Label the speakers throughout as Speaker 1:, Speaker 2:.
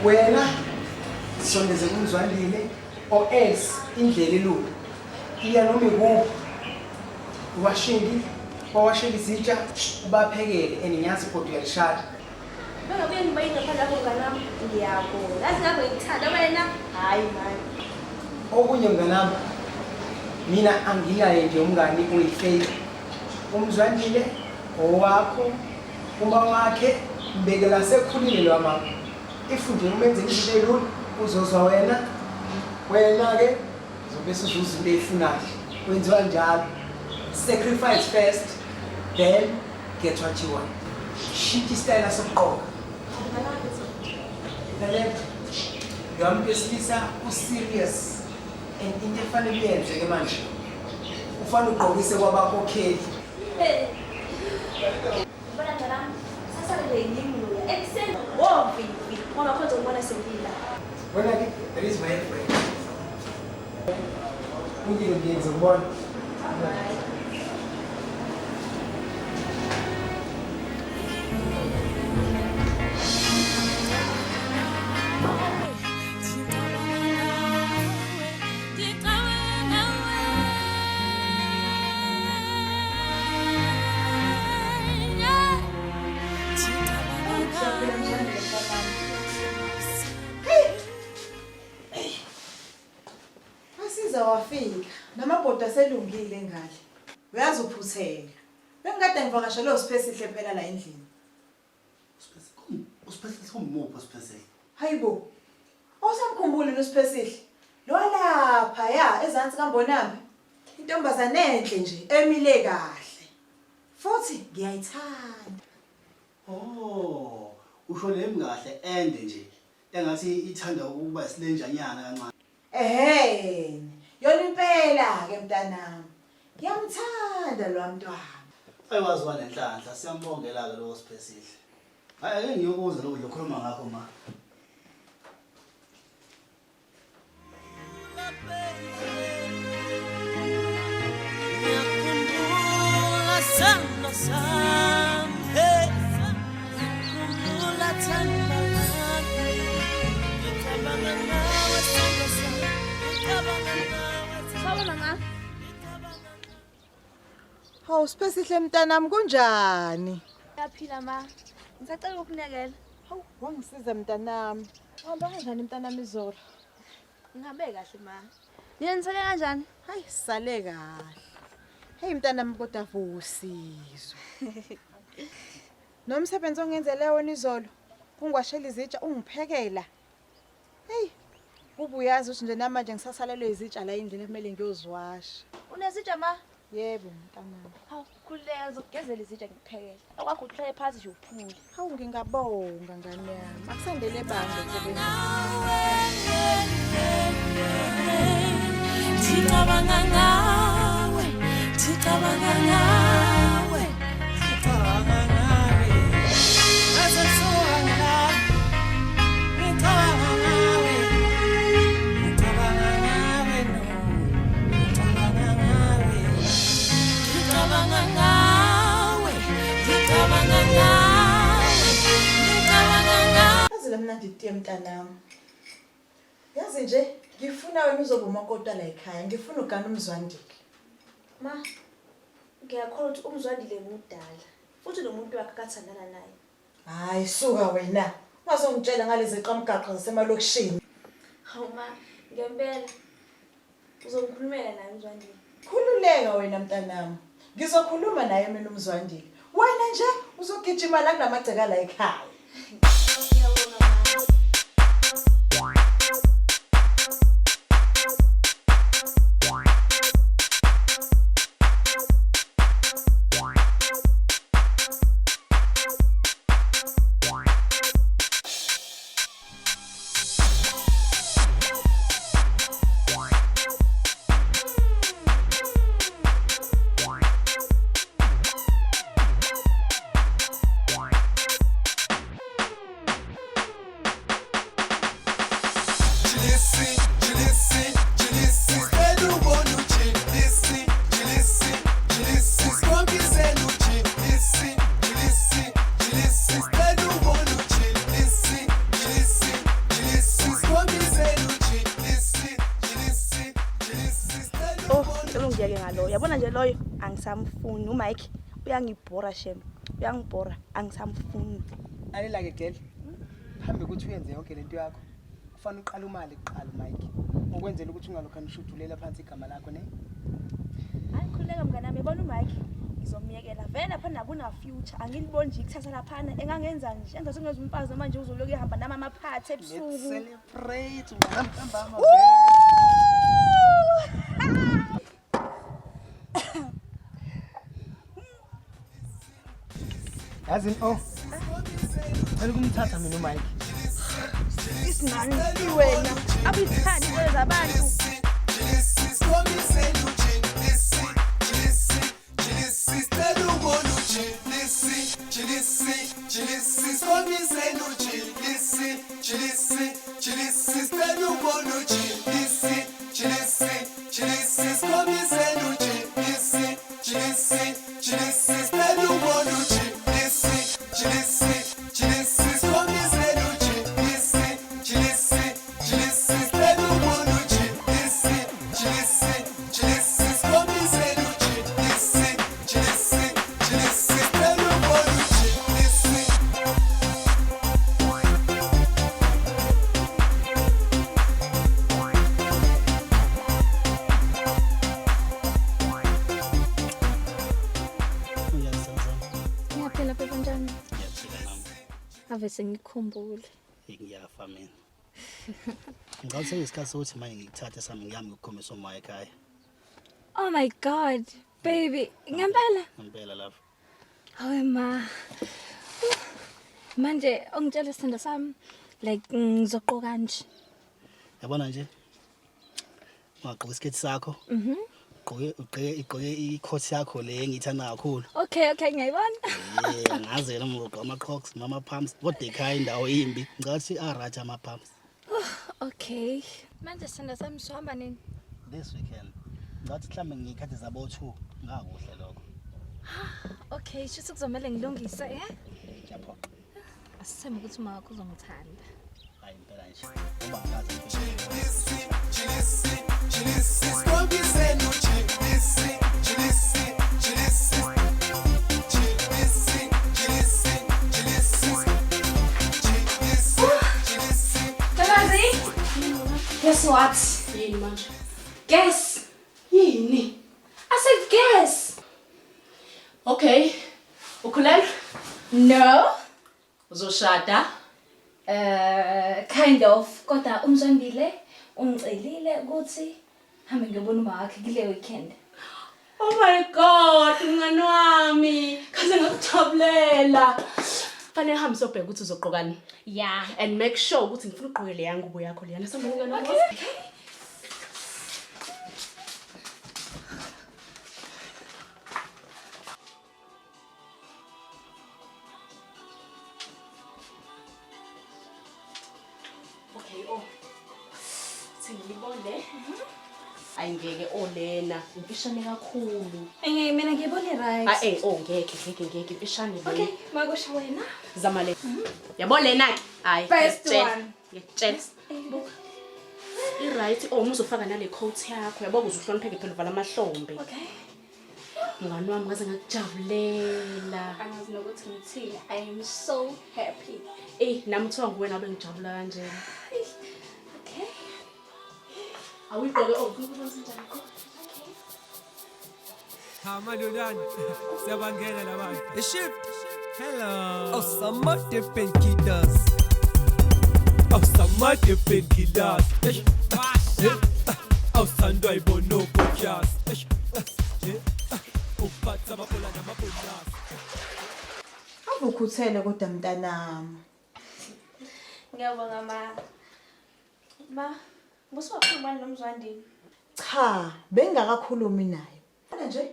Speaker 1: wena sondeze kumzwandile or else indlela elula iya noma ikuphi washeli izitsha ubaphekele enginyazi ibhodi uyalishada.
Speaker 2: Bengabuye ngiba ingaphandle lapho mnganami ngiyabona. Yazi ngakho ngikuthanda wena. Hayi mani.
Speaker 1: Okunye mnganami mina anginaye nje umngani uyifake. Umzwandile owakho uma wakhe mbekela sekhulile lo mama. Ifunde umenze izinto ezilula uzozwa wena ke zobe sizuza into eyifunayo. Wenziwa njalo. Sacrifice first, then get what you want. Shit style asokugqoka. Lalela. Uyamuntu wesilisa serious and into efanele yenze manje. Ufanele ugqokise kwabakho okheli.
Speaker 2: Bona ntalami, sasa ngiyingiyo. Ekseni wovi ngoba khona ngibona sengila.
Speaker 1: Wena ke there is my friend. Ungile ngiyenze ubona.
Speaker 3: Wafika namabhoda aselungile ngale uyazi uphuthela bengikade ngivakashela uSipesihle phela la endlini
Speaker 4: uSipesihle umupho uSipesihle
Speaker 3: hayibo awusamkhumbuli uSipesihle lo lapha ya ezantsi kaMbonambi intombazane enhle nje emile kahle futhi ngiyayithanda.
Speaker 4: oh usho lemi kahle ende nje engathi ithanda ukuba isilenjanyana kancane
Speaker 3: yona impela ke mntanami ngiyamthanda lo mntwana
Speaker 4: ayiwazi wanenhlanhla siyambongela ke lo Sipesihle hayi ake ngiyokuza lo ukhuluma ngakho ma
Speaker 3: Hawu Sipesihle mntanami kunjani?
Speaker 2: Yaphila ma. Ngisacela ukunekela.
Speaker 3: Hawu wangisiza mntanami. Hamba kanjani mntanami izolo?
Speaker 2: Ngihambe kahle ma. Yena nisale kanjani?
Speaker 3: Hayi sale kahle. Hey mntanami kodwa vusizo. Nomsebenzi ongenzele wona izolo. Ungwashela izitsha ungiphekela. Hey. Ubuyazi ukuthi nje namanje ngisasalelwe izitsha la endlini kumele ngiyoziwasha.
Speaker 2: Unezitsha ma?
Speaker 3: Yebo mntanami.
Speaker 2: Hawu khuleka ngizogezela izitsha ngikuphekela. Akwakho uhlale phansi nje uphule.
Speaker 3: Hawu ngingabonga ngane yami. Akusandele bande kubeni.
Speaker 5: Ngicabanga ngawe.
Speaker 3: Azile mnandi tiye mntanami. Yazi nje ngifuna wena uzoba umakoti la ekhaya. Ngifuna ugana umzwandile.
Speaker 2: Ma, ngiyakholwa ukuthi umzwandile ngudala. Futhi lo muntu wakhe akathandana naye.
Speaker 3: Hayi suka wena. Ungazongitshela ngalezi qamgaqa zasemalokishini.
Speaker 2: Hawu ma, ngempela. Uzongikhulumela naye umzwandile.
Speaker 3: Khululeka wena mntanami. Ngizokhuluma naye mina umzwandile. Wena nje uzogijima la kunamagceka la ekhaya.
Speaker 2: Ngiyabonga ma. uyabona nje loyo angisamfuni uMike uyangibhora shem uyangibhora angisamfuni
Speaker 1: Alela ke girl. Hambe ukuthi uyenze yonke lento yakho. Kufanele uqale imali kuqala uMike. Ukwenzela ukuthi ungalokho nishudulela phansi igama lakho ne.
Speaker 2: hayi khuleka mnganami yabona uMike ngizomyekela vele lapha nakuna future angiliboni nje ikuthatha lapha engangenza nje engathi ngeze umpazi noma nje uzoloku ehamba nama amaphathi ebusuku
Speaker 1: Let's celebrate ngihamba ama Yazi Ngicela kumthatha mina uMike.
Speaker 2: isinani wena abithandi izinto zabantu
Speaker 6: Ngiyaphila phela njani? Ave sengikhumbule.
Speaker 4: Ngiyafa mina. Ngathi isikhathi sokuthi manje ngikuthathe sami ngiyami ngikukhombisa uMike ekhaya.
Speaker 6: Oh my god, baby. Ngempela?
Speaker 4: Ngempela lapho.
Speaker 6: Hayi ma. Manje ongitshela isithando sami like ngizoqoka kanje.
Speaker 4: Yabona nje? Ungaqoka isiketi sakho. Ugqoke ikhothi yakho le engiyithanda kakhulu.
Speaker 6: Okay, ngiyayibona.
Speaker 4: Ngaze noma ugqoka ama-Crocs noma ama-pumps kodwa ekhaya indawo imbi. Ngathi right ama-pumps.
Speaker 6: Okay. Manje sithando sami sohamba nini?
Speaker 4: This weekend. Ngathi mhlambe ngikhathi zabo 2 ngakuhle lokho.
Speaker 6: Okay, shuthi kuzomela ngilungise,
Speaker 4: Ngiyaphoqa.
Speaker 6: Asithembe ukuthi uma wakho uzongithanda.
Speaker 4: Hayi impela nje. Ngoba ngazi
Speaker 6: Guess what?
Speaker 7: Yini manje?
Speaker 6: Guess.
Speaker 7: Yini?
Speaker 6: I said guess.
Speaker 7: Okay. Ukhulelwe?
Speaker 6: No.
Speaker 7: Uzoshada?
Speaker 6: Kind of. Kodwa umzwandile ungicelile ukuthi hambe ngiyobona uma wakhe kule weekend.
Speaker 7: Oh my god, mngani wami. Kaze ngakujabulela. Fanele hambe sobheka ukuthi uzogqokani.
Speaker 6: Yeah.
Speaker 7: And make sure ukuthi ngifuna ugqoke le yangubo yakho leyana. Sangibona wami. Okay, oh. Singibone. Ayingeke olena, impishane kakhulu.
Speaker 6: Mina ngiyibone right.
Speaker 7: Ngeke impishane le.
Speaker 6: Okay, makusho wena.
Speaker 7: Zama le. Yabona lena ke? Hayi.
Speaker 6: First one.
Speaker 7: Ngiyakutshela. I-right uma uzofaka nale coat yakho yabo uzohlonipheke phela uvala amahlombe.
Speaker 6: Okay.
Speaker 7: Mngani wami ngaze ngakujabulela.
Speaker 6: Angazi nokuthi ngithini. I am so happy.
Speaker 7: Nami kuthiwa nguwena abengijabula kanjena.
Speaker 6: Okay.
Speaker 7: Awuyigqoke ngikubona njani ko?
Speaker 8: Hamadodani, siyabangena labantu. The shift. Hello. Oh, some different killers. Oh, some different killers. Oh, sandwa ibono podcast. Uphatha ababola namabonus.
Speaker 3: Awukhuthele kodwa mntanami.
Speaker 2: ngiyabonga ma buswakhuluma nomzwandini
Speaker 3: Cha, bengakakhulumi naye. Bona nje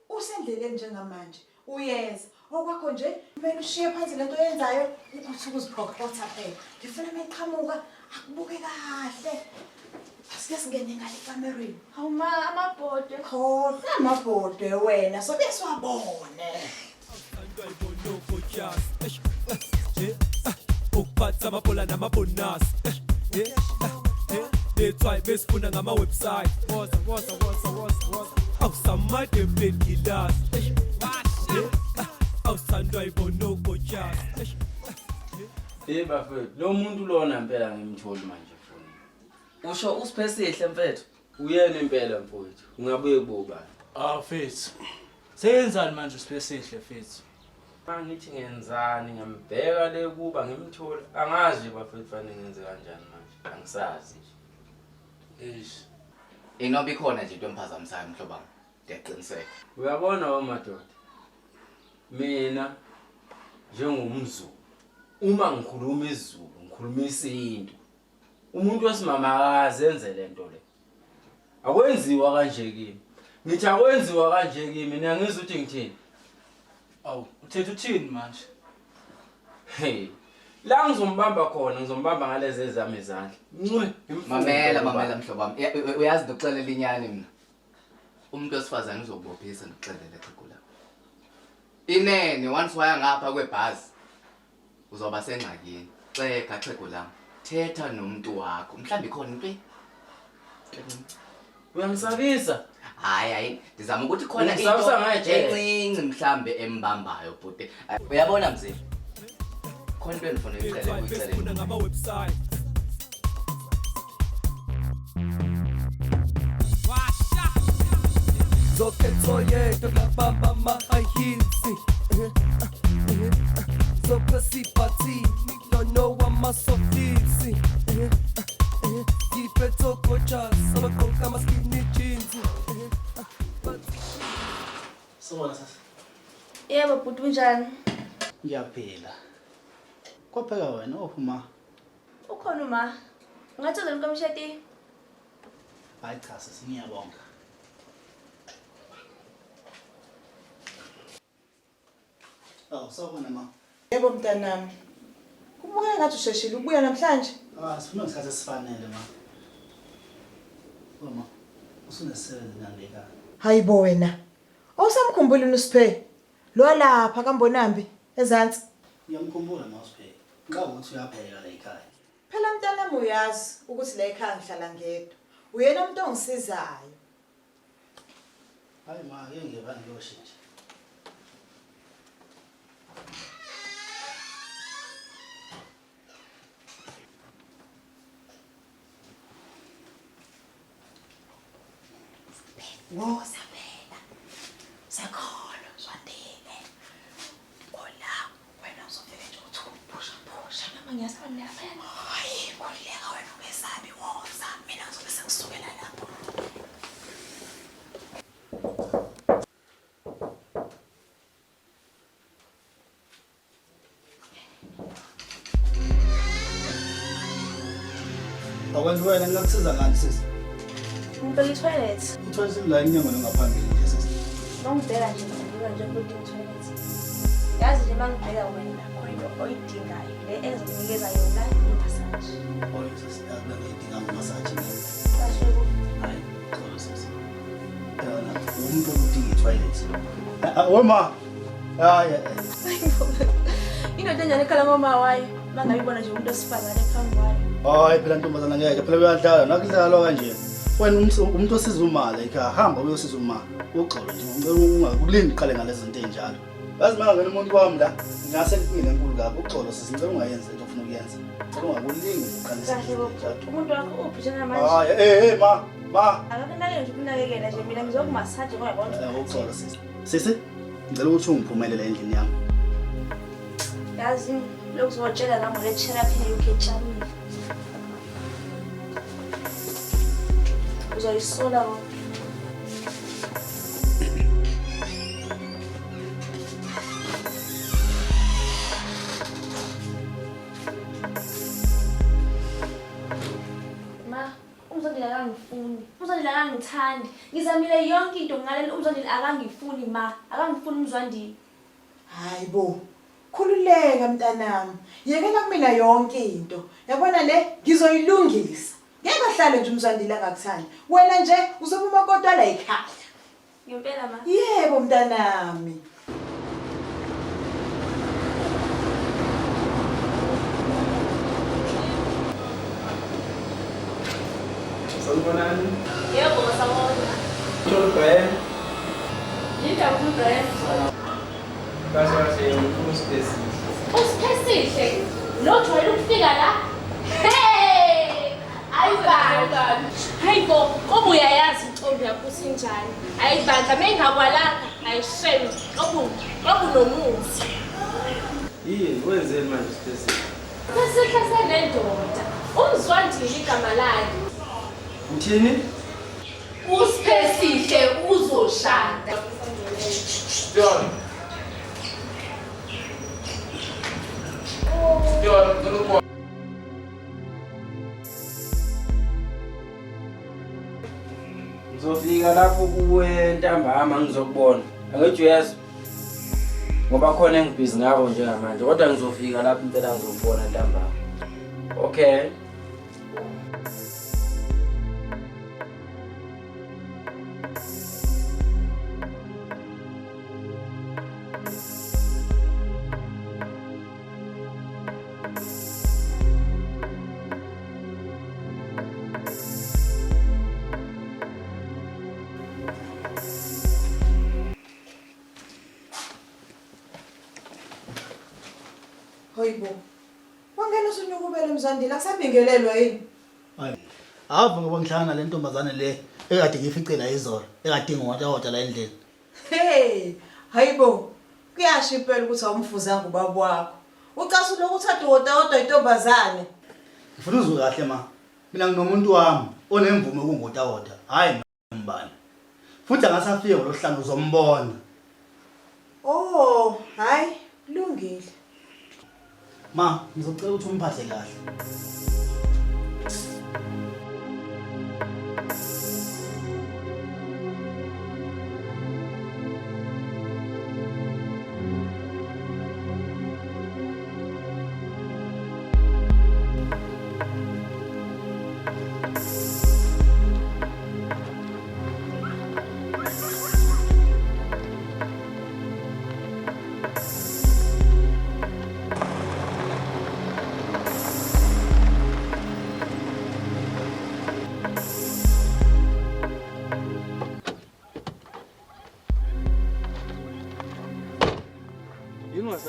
Speaker 3: usendleleni njengamanje. Uyeza. Okwakho nje kumele ushiye phansi lento oyenzayo ukuthi ukuziphokotha phela. Ngifuna meqhamuka akubuke kahle. Asike singene ngale kamereni.
Speaker 2: hawu ma amabhode
Speaker 3: Khona amabhode wena so beswabone.
Speaker 8: Sandwa ibono podcast. Uphatha ababola namabonus. That's why besifuna ngama website. Woza. awusamade mpengilazi awusandwa yibona ugotyasi
Speaker 9: bafethu lo muntu lona impela ngimtholi manje foni usho usipesihle mfethu uyena impela mfowethu ungabuye kuboba
Speaker 4: Fethu. Seyenzani manje usipesihle fethu?
Speaker 9: Mangithi ngenzani ngiyambheka le kuba ngimthola angazi bafethu fanele ngenze kanjani manje angisazi
Speaker 4: Eish.
Speaker 10: Inoba ikhona nje into emphazamisayo mhlobami. Ndiyaqiniseka.
Speaker 9: uyabona wamadoda mina njengomZulu uma ngikhuluma isiZulu ngikhuluma isintu umuntu wesimama akazenze lento le akwenziwa kanje kimi ngithi akwenziwa kanje kimi mina ngizwe ukuthi ngithini
Speaker 4: Awu, uthethe uthini manje?
Speaker 9: hey la ngizombamba khona ngizombamba ngalezi ezami izandla ncwe
Speaker 10: Mamela mhlobami. Uyazi ndokuxelela inyani mina. Umuntu wesifazane uzokubophisa ndokuxelela xhego la. Inene once waya ngapha kwebhasi uzoba sengxakini. Xeka xhego la. Thetha nomuntu wakho. Mhlambi khona into
Speaker 9: uyangisabisa
Speaker 10: hayi ndizama ukuthi khona
Speaker 9: Ngisabisa ngaje.
Speaker 10: encinci mhlambe embambayo bhuti. Uyabona mzee? Khona into endifuna uyicela
Speaker 8: Funa ngama-website zokethoyedwa ngabamama ahilsi zophesiphathini nono wamasofisi ngiphethokojas abagqoka amaskini jeans
Speaker 4: Sawona sasa.
Speaker 2: Yebo bhuti unjani?
Speaker 4: Ngiyaphila. Kwapheka wena ophuma?
Speaker 2: Ukhona uma? Ungathola umkamshati?
Speaker 4: Hayi cha singiyabonga. Sawona ma.
Speaker 3: Yebo mntanami. Kubukeka ngathi usheshile ubuya namhlanje.
Speaker 4: Sifuna ngesikhathi esifanele ma. Mama, usunesebenza ngandeka.
Speaker 3: Hayibo wena. Awusamkhumbuli uNosiphe? Lo lapha kaMbonambi ezantsi.
Speaker 4: Ngiyamkhumbula noSiphe. Ngicabanga ukuthi uyapheka la ekhaya.
Speaker 3: Phela mntanami uyazi ukuthi la ekhaya ngihlala ngedwa. Uyena umuntu ongisizayo.
Speaker 4: Hayi ma, ngiyengevani ngiyoshintsha.
Speaker 3: Woza phela. Sakhona Zwandile. Ola wena uzofika nje uthupha
Speaker 2: Mama ngiyasalela phela.
Speaker 3: hayi khuleka wena ungesabi woza mina ngizobe sengisukela lapho.
Speaker 4: Awukwenza wena ngingakusiza ngani sisi?
Speaker 2: Ngibheka i-toilet.
Speaker 4: Uthwele la inyanga ngaphambili nje sisi.
Speaker 2: Mangibheka nje ngibheka nje ukuthi i-toilet. Yazi nje mangibheka wena khona into oyidingayo le ezokunikeza yona i-massage.
Speaker 4: Oy sisi, ngidinga massage.
Speaker 2: Kahle ku.
Speaker 4: Hayi, xolo sisi. Yona umuntu udinga i-toilet. Wema. Hayi.
Speaker 2: Indoda enjani ekhala ngoma wayo mangayibona nje umuntu osifazane phambi kwayo.
Speaker 4: Hayi phela ntombazana ngeke phela uyadlala nakudlala kanje. Wena umuntu osiza umali ekhaya hamba uyosiza umali. Uxolo nje ungakulindi uqale ngalezi zinto ezinjalo. Yazi manje ngene umuntu wami la ngase ngine enkulu kabi uxolo sisicela ungayenza into ofuna ukuyenza. Cela ungakulingi uqalisa.
Speaker 2: Kahle ku. Umuntu wakho uphi njena manje?
Speaker 4: Hayi ma.
Speaker 2: Akakunake nje ukunakekela nje mina ngizokumassage ngoba yabona.
Speaker 4: Uxolo sisi. Sisi ngicela ukuthi ungiphumelele endlini yami.
Speaker 2: Yazi lokhu uzotshela nami ngale therapy UK Germany. Uzoyisola bo. Ma, umzondile akangifuni. Umzondile akangithandi. Ngizamile yonke into ngaleli umzondile akangifuni ma. Akangifuni umzondile.
Speaker 3: Hayibo. Khululeka mntanami. Yekela kumina yonke into. Yabona le ngizoyilungisa. Ngeke ahlale nje umzandile angakuthandi. Wena nje uzoba umakotwa la ekhaya.
Speaker 2: Ngempela ma.
Speaker 3: Yebo mntanami.
Speaker 9: Sanibonani.
Speaker 2: Yebo sawona.
Speaker 9: Tsholo bheke.
Speaker 7: indaba uMbrand?
Speaker 9: Kahle uSpace.
Speaker 7: Usiphesihle. Lo jwayele ukufika la. Hey! Ayibandla. Hayibo, ngoba uyayazi intombi yakho sinjani. Ayibandla mengakwalanga, ayisheme. Ngoba nomuzi.
Speaker 9: Yini wenzeni manje uSpace?
Speaker 7: Kusihle senendoda. Umzwandile igama lakhe.
Speaker 9: Uthini?
Speaker 7: Usiphesihle uzoshada.
Speaker 9: John. John, ngizofika lapho kuwe ntambama ngizokubona. Angithi uyazi ngoba khona engibhizi ngabo njengamanje kodwa ngizofika lapho impela ngizokubona ntambama. Okay.
Speaker 3: Hayibo. Wangena usunyukubele Mzandile akusabingelelwa yini?
Speaker 4: Hayi. Ava ngoba ngihlangana le ntombazane le ekade ngificela izolo, ekade ngihota la endlini.
Speaker 3: Hey, hayibo. Kuyasho impela ukuthi awumfuzanga ubaba wakho. Ucasu lokuthi adoda intombazane.
Speaker 4: Ngifuna uzwe kahle ma. Mina nginomuntu wami onemvume ukungota, hayi mbani. Futhi angasafika ngolohlanu uzombona.
Speaker 3: Oh, hayi, kulungile.
Speaker 4: Ma, ngizocela ukuthi umphathe kahle.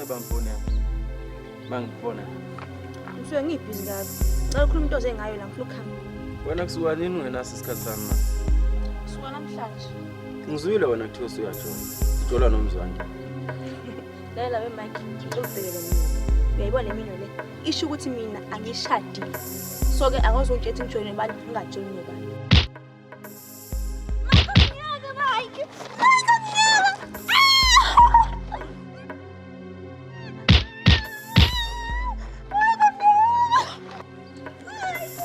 Speaker 9: Bamfona mangifona
Speaker 2: Usuke ngibhizi kabi. Cela ukhuluma into zengayo la ngifuna ukuhamba.
Speaker 9: wena kusuka nini ungenaso isikhathi sami manje?
Speaker 2: Kusuka namhlanje.
Speaker 9: Ngizwile wena kuthiwa usuyajona sijola nomzwanda.
Speaker 2: Lalela we Mike ngizobhekela mina. Uyayibona mina le isho ukuthi mina angishadile. So ke akazongithetha ngijone bani ngingajoni nobani. Mike.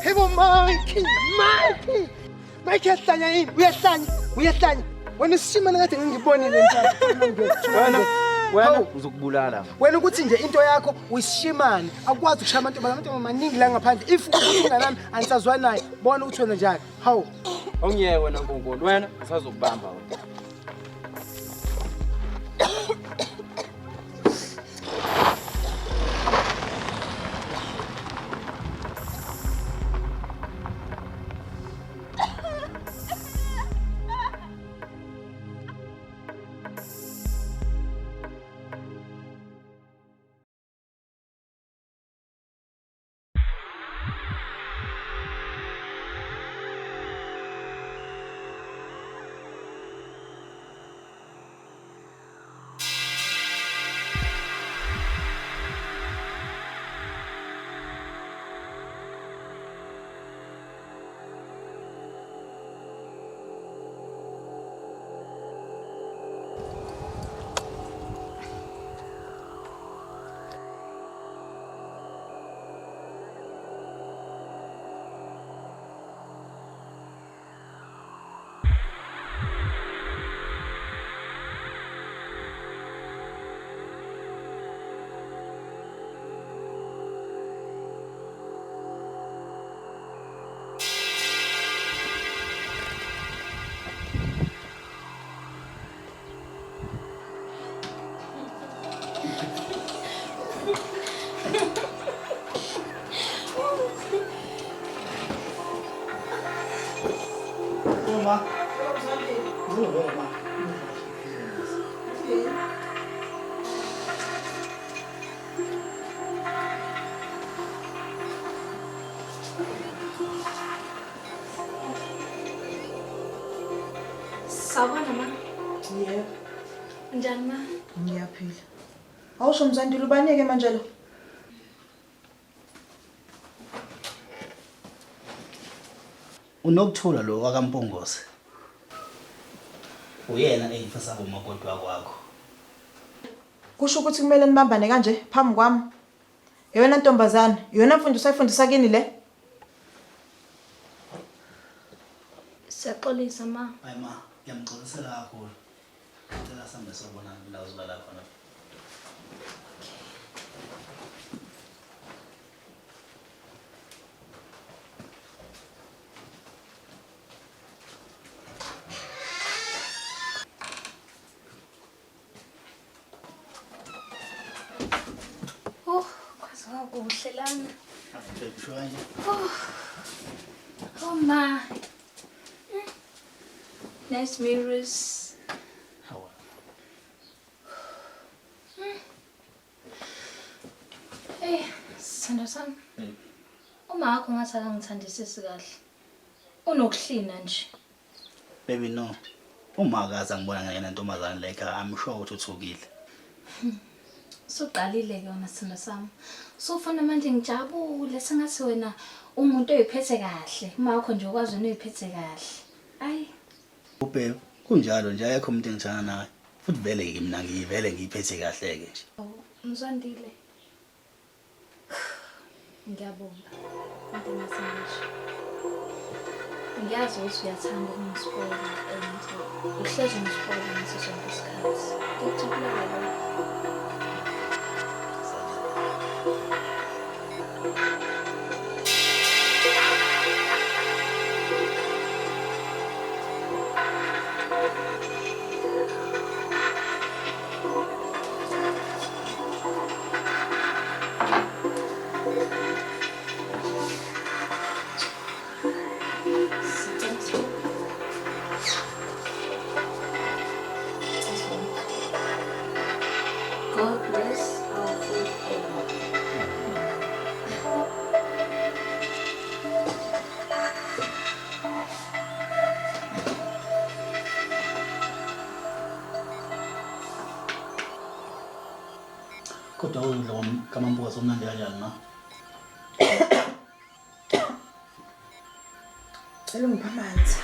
Speaker 1: Hebo Mike yahlanya yini? Uyahlanya. Wena usimana kade ngingibonile njalo.
Speaker 9: Wena ngizokubulala.
Speaker 1: Wena ukuthi nje into yakho uyishimane, akwazi ukushaya abantu amaningi la ngaphandle. If ukuthi nami anisazwani naye, bona ukuthi wena njani. Hawu.
Speaker 9: Ongiyeke wena Nkulunkulu, wena ngisazokubamba wena.
Speaker 4: Ma. Zulu, ma.
Speaker 6: Sawubona ma.
Speaker 3: Yebo,
Speaker 6: Njani ma?
Speaker 3: ngiyaphila. Awusho Mzandile ubanike manje lo?
Speaker 4: Unokuthula lo wakaMpungose. Uyena engifisa kumakoti wakwakho.
Speaker 3: Kusho ukuthi kumele nibambane kanje phambi kwami. Yewena ntombazana, yona mfundo usayifundisa kini le?
Speaker 6: Siyaxolisa ma.
Speaker 4: Hayi ma, ngiyamxolisela kakhulu. Ngicela sambe sobona la uzolala khona.
Speaker 6: Kwaziwa kuhle lana.
Speaker 4: Ngikushwanye.
Speaker 6: Oh ma. Nice mirrors.
Speaker 4: Hawa.
Speaker 6: Hey, sithando sami. Uma akho ngathi akangithandisisi kahle. Unokuhlina nje.
Speaker 4: Baby no. Uma akaza ngibona ngene ntombazane like I'm sure ukuthi uthukile.
Speaker 6: Soqalile ke wona sithando sami. Sofuna manje ngijabule sengathi wena umuntu oyiphethe kahle. Uma akho nje ukwazi uyiphethe kahle. Ayi.
Speaker 4: Ubhebe kunjalo nje ayekho umuntu engijana naye. Futhi vele mina ngiyivele ngiyiphethe kahle ke nje.
Speaker 6: Mzwandile. Ngiyabonga. Kodwa nasenje. Ngiyazi ukuthi uyathanda ukungispoila and uhlezi ngispoila ngaso sonke isikhathi. Ngijabulela lokho. God bless our food.
Speaker 4: Kodwa ukudla kaMampungose omnandi kanjani na?
Speaker 3: Cela ungipha amanzi.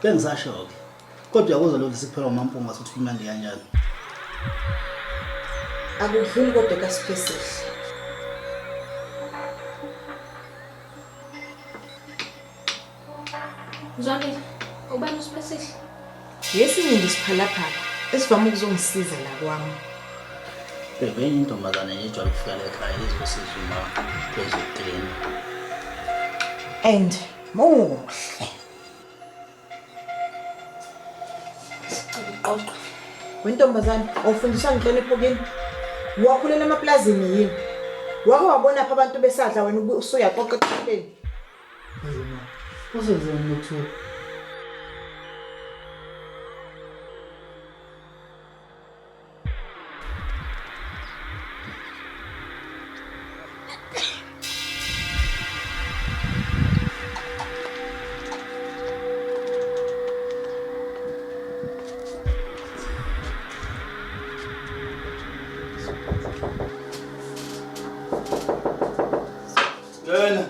Speaker 4: Bengisasho-ke. Kodwa yakuzwa lokhu sikuphela uMampungose ukuthi kumnandi kanjani.
Speaker 3: Akudluli kodwa kaSiphezile.
Speaker 6: Mzwandile, ubani uSiphezile?
Speaker 3: Yesinye nje isiphalaphala esivama ukuzongisiza la kwami.
Speaker 4: Bebe enye intombazane nje ejwayele ukufika la ekhaya izosiza uma kwezokuklina.
Speaker 3: And muhle.
Speaker 6: Uqoqo.
Speaker 3: Wentombazane, awufundiswa inhlonipho kini? Wakhulela emaplazini yini? Wake wabona apha abantu besadla wena usuyaqoqa eqhubeni.
Speaker 4: Ayina. Usenzeni lokho? Yena.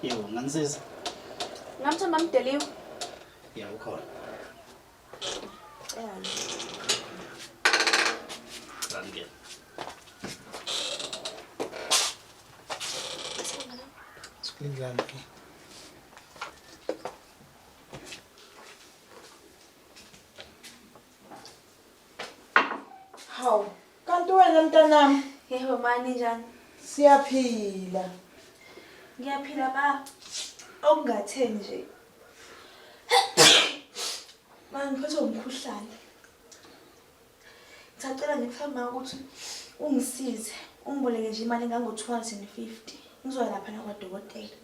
Speaker 4: Yebo, nganisiza.
Speaker 2: Ngamthemba mdeliwe.
Speaker 4: Ya ukhona. Ngangena. Sikulingana.
Speaker 3: Hawu, kanti wena mntanami
Speaker 2: Yebo mani njani?
Speaker 3: siyaphila.
Speaker 2: Ngiyaphila ba. Okungatheni nje. Manje ngiphathwe umkhuhlane. Ngicela nje kuhamba ukuthi ungisize, ungiboleke nje imali engango 250. Ngizoya lapha na kwadokotela.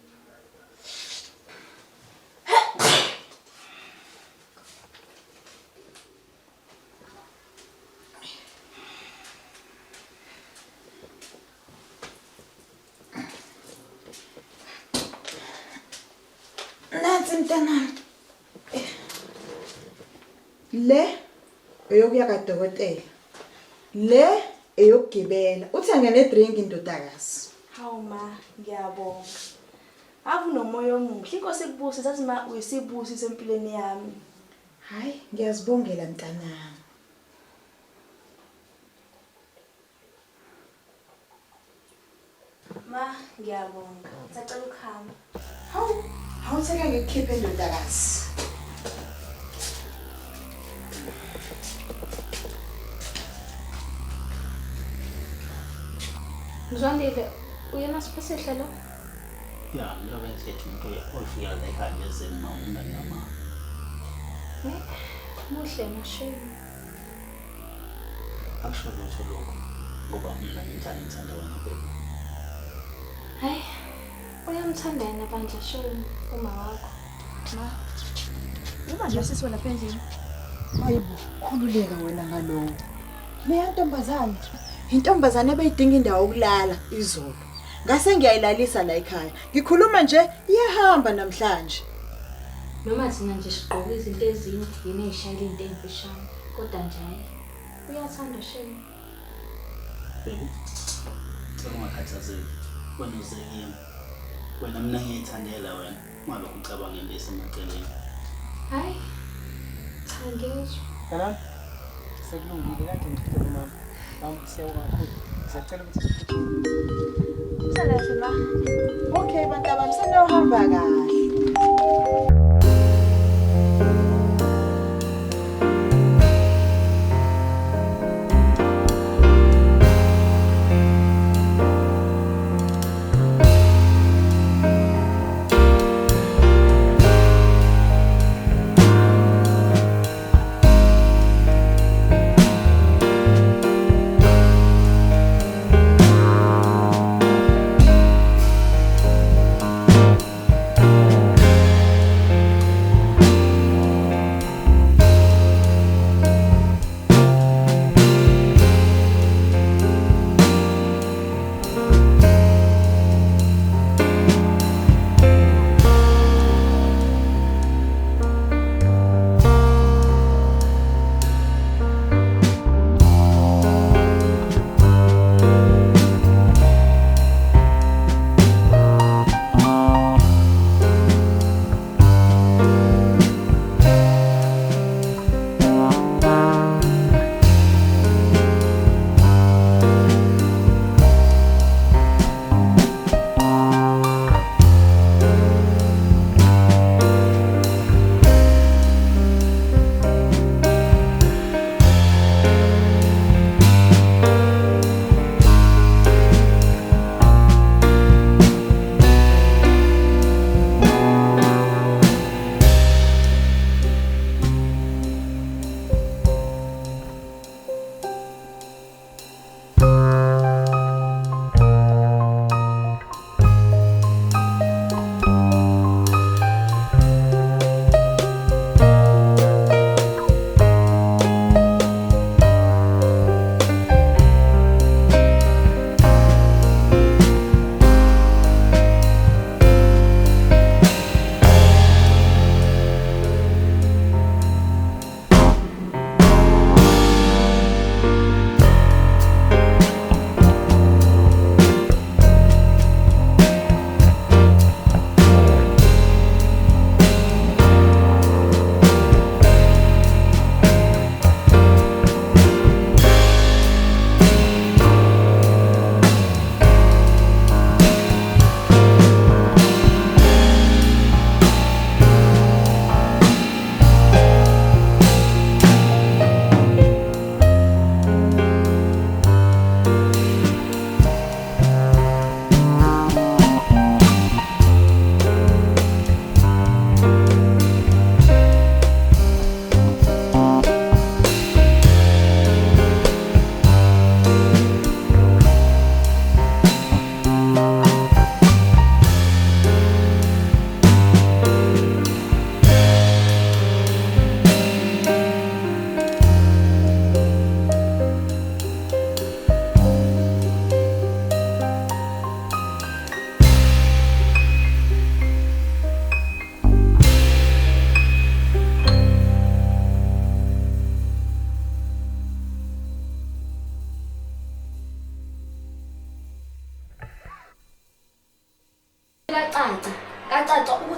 Speaker 3: phansi mntanami. Le eyokuya kadokotela. Le eyokugibela. Uthenge nedrink indodakazi.
Speaker 2: Hawu ma, ngiyabonga. Ave nomoya omuhle. Inkosi ikubuse sathi ma uyisibusi sempilweni yami.
Speaker 3: Hayi, ngiyazibongela mntanami.
Speaker 2: Ma, ngiyabonga. Sacela ukuhamba.
Speaker 3: Hawu, awutheka ngikukhiphe indodakazi.
Speaker 6: Mzwandile, uyena siphesehle lo?
Speaker 4: Ya, lo bengisethi umuntu ofika la ekhaya ngezeni mawungani nama.
Speaker 6: Muhle mashini.
Speaker 4: Akusho lutho lokho ngoba mina ngithanda wena bebe.
Speaker 6: Hayi, uyamthanda yena bandla shoni uma wakho.
Speaker 2: Ma, uba nje sisi wena phendlini.
Speaker 3: Hayibo, khululeka wena ngalowo. Leya ntombazane, intombazane ebeyidinga indawo yokulala izolo. Ngase ngiyayilalisa la ekhaya. Ngikhuluma nje iyahamba namhlanje.
Speaker 6: Noma thina nje sigqoka izinto ezinde yena eyishayela into emfishane kodwa nje hayi uyathanda sheni.
Speaker 4: Ungakhathazeki. Wena uzekile. Wena mina ngiyithandela wena. Ungalokhu ucabanga into esemaceleni.
Speaker 6: Hayi, cha ngezwa.
Speaker 1: Kanami sekulungile kade ngithethe nomama. Mama siyawuka kakhulu. Ngiyacela ukuthi siphuthume.
Speaker 2: Usalahle ma.
Speaker 3: Okay bantu bami sanohamba kahle.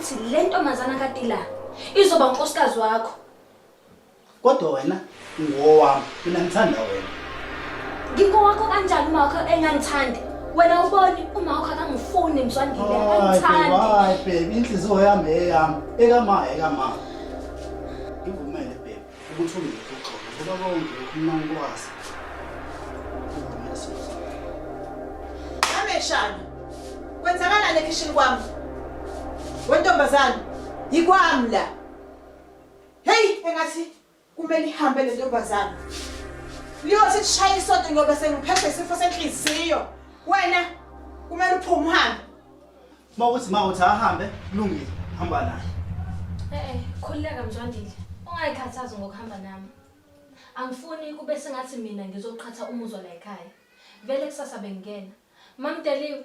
Speaker 6: ukuthi le ntombazana kaDila izoba unkosikazi wakho.
Speaker 4: Kodwa wena ngowami, mina ngithanda wena.
Speaker 6: Ngingowakho kanjani uma wakho engangithandi? Wena uboni uma wakho akangifuni Mzwandile, angithandi.
Speaker 4: Hayi baby, inhliziyo yami ekama. Ngivumele baby, ukuthi ungikuxoxa ngoba konke mina ngikwazi. Ngivumele sisi.
Speaker 3: Ameshana. Kwenzakalani ekitchen kwami? Wentombazana, yikwami la. Hey, engathi kumele ihambe le ntombazana. Liyothi sishaya isonto ngoba sengiphethe isifo senhliziyo. Wena kumele uphume uhambe.
Speaker 4: Mawuthi mawuthi ahambe, kulungile, hamba naye.
Speaker 6: Khulileka Mzwandile. Ungayikhathazi ngokuhamba nami. Angifuni kube sengathi mina ngizoqhatha umuzwa la ekhaya. Vele kusasa bengena. Mamdeliwe,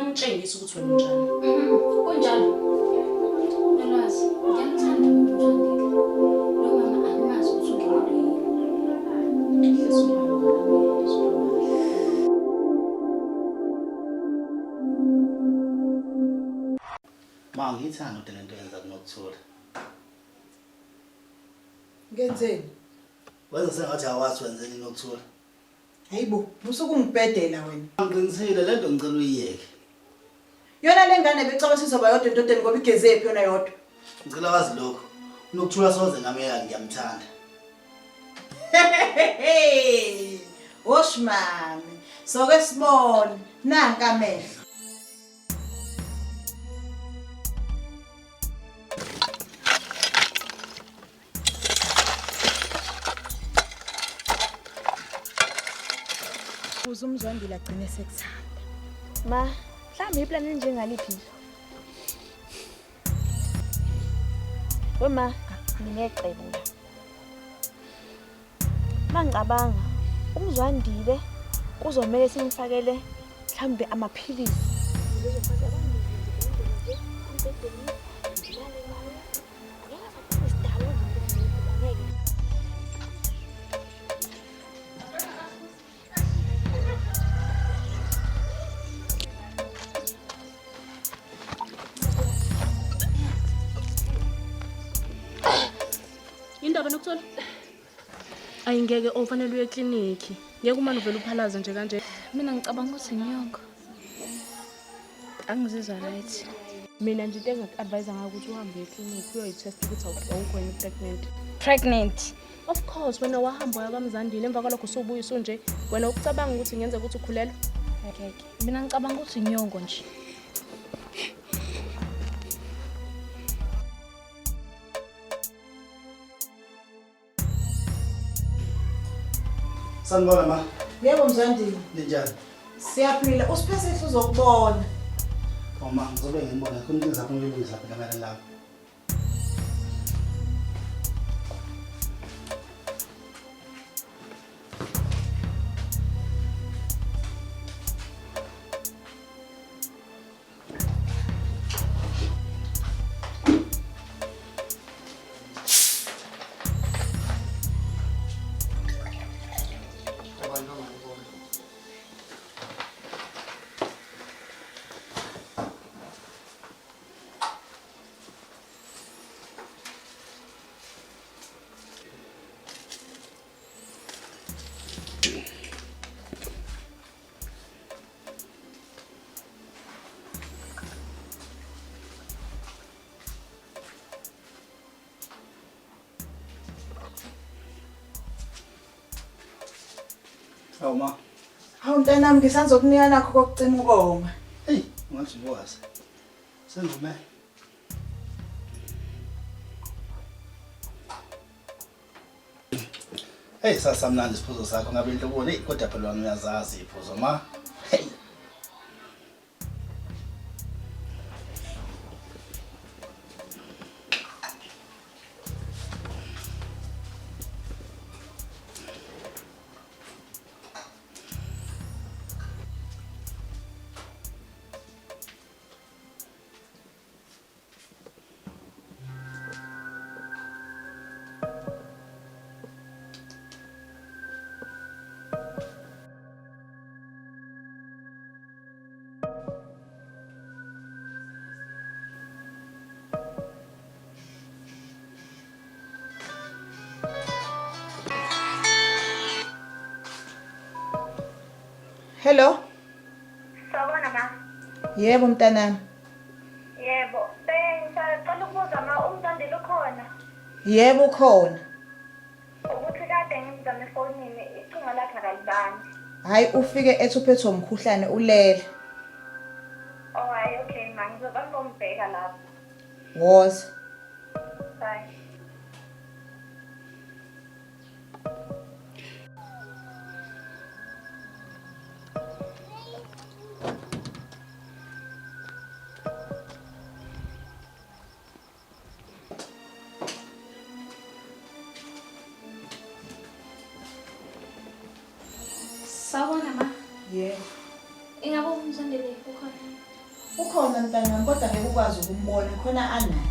Speaker 7: Umtshengisa ukuthi wena unjani.
Speaker 6: kunjalo. Nolwazi, ngiyamthanda Mzwandile. Lo mama angimazi ukuthi ungilele.
Speaker 4: Ma ngithanda ukuthi lento yenza kunokuthula.
Speaker 3: Ngenzeni?
Speaker 4: Wenza sengathi awazi wenzeni nokuthula.
Speaker 3: Hayibo, usuku ngibhedela wena.
Speaker 4: Ngiqinisile lento ngicela uyiyeke.
Speaker 3: Yona lengane becaba sizoba yodwa entoteni ngoba igeze ephi yona yodwa.
Speaker 4: Ngicela wazi lokho. Unokuthula soze ngameka ngiyamthanda.
Speaker 3: Oshmami, soke sibone nanka amehlo.
Speaker 2: Uzumzwandile agcine sekuthanda. Ma, mhlawumbe iplan enjengaliphi nje? Wema, nginecebo la. Mangicabanga, umzwandile kuzomela simfakele mhlawumbe amaphilisi.
Speaker 7: Indaba nokuthola? Ayingeke ofanele uye clinic. Ngeke uma uvela uphalaza nje kanje.
Speaker 6: Mina ngicabanga ukuthi inyongo.
Speaker 7: Angizizwa right. Mina nje into engaku-advise ngayo ukuthi uhambe eclinic uyoyi-test ukuthi awukho yini pregnant.
Speaker 2: Pregnant?
Speaker 7: Of course, wena wahamba waya kaMzandile emva kwalokho usubuya usunje. Wena ukucabanga ukuthi ngenze ukuthi ukhulelwe?
Speaker 6: Okay. Mina ngicabanga ukuthi inyongo nje.
Speaker 4: Sanibona ma.
Speaker 3: Yebo Mzwandile.
Speaker 4: Linjani?
Speaker 3: Siyaphila, usiphese uzokubona.
Speaker 4: Oma ngizobe ngibona khona into zakho ngilungisa phela kamera lapha. Awu ma.
Speaker 3: Hawu mntanami ngisanzokunika nakho kokucina ukoma.
Speaker 4: Hey, ungathi ngikwazi. Sengume. Hey, sasamnandi isiphuzo sakho ngabe into ubone kodwa phela wena uyazazi iphuzo ma. Hey.
Speaker 3: Hello?
Speaker 11: Sawubona ma.
Speaker 3: Yebo mntanami.
Speaker 11: Yebo. Bengisacela ukubuza ma umntandile ukhona.
Speaker 3: Yebo ukhona.
Speaker 11: Ukuthi kade ngimzame efonini icingo lakhe akalibani.
Speaker 3: Hayi ufike ethi uphethwe umkhuhlane ulele.
Speaker 11: Oh hayi okay ma ngizoba ngombheka lapho.
Speaker 3: Woza.
Speaker 11: Bye.
Speaker 6: Sawubona ma.
Speaker 3: Yebo.
Speaker 6: Ingabe umzandile ukhona?
Speaker 3: Ukhona mntanami kodwa ngeke ukwazi ukumbona khona anaye.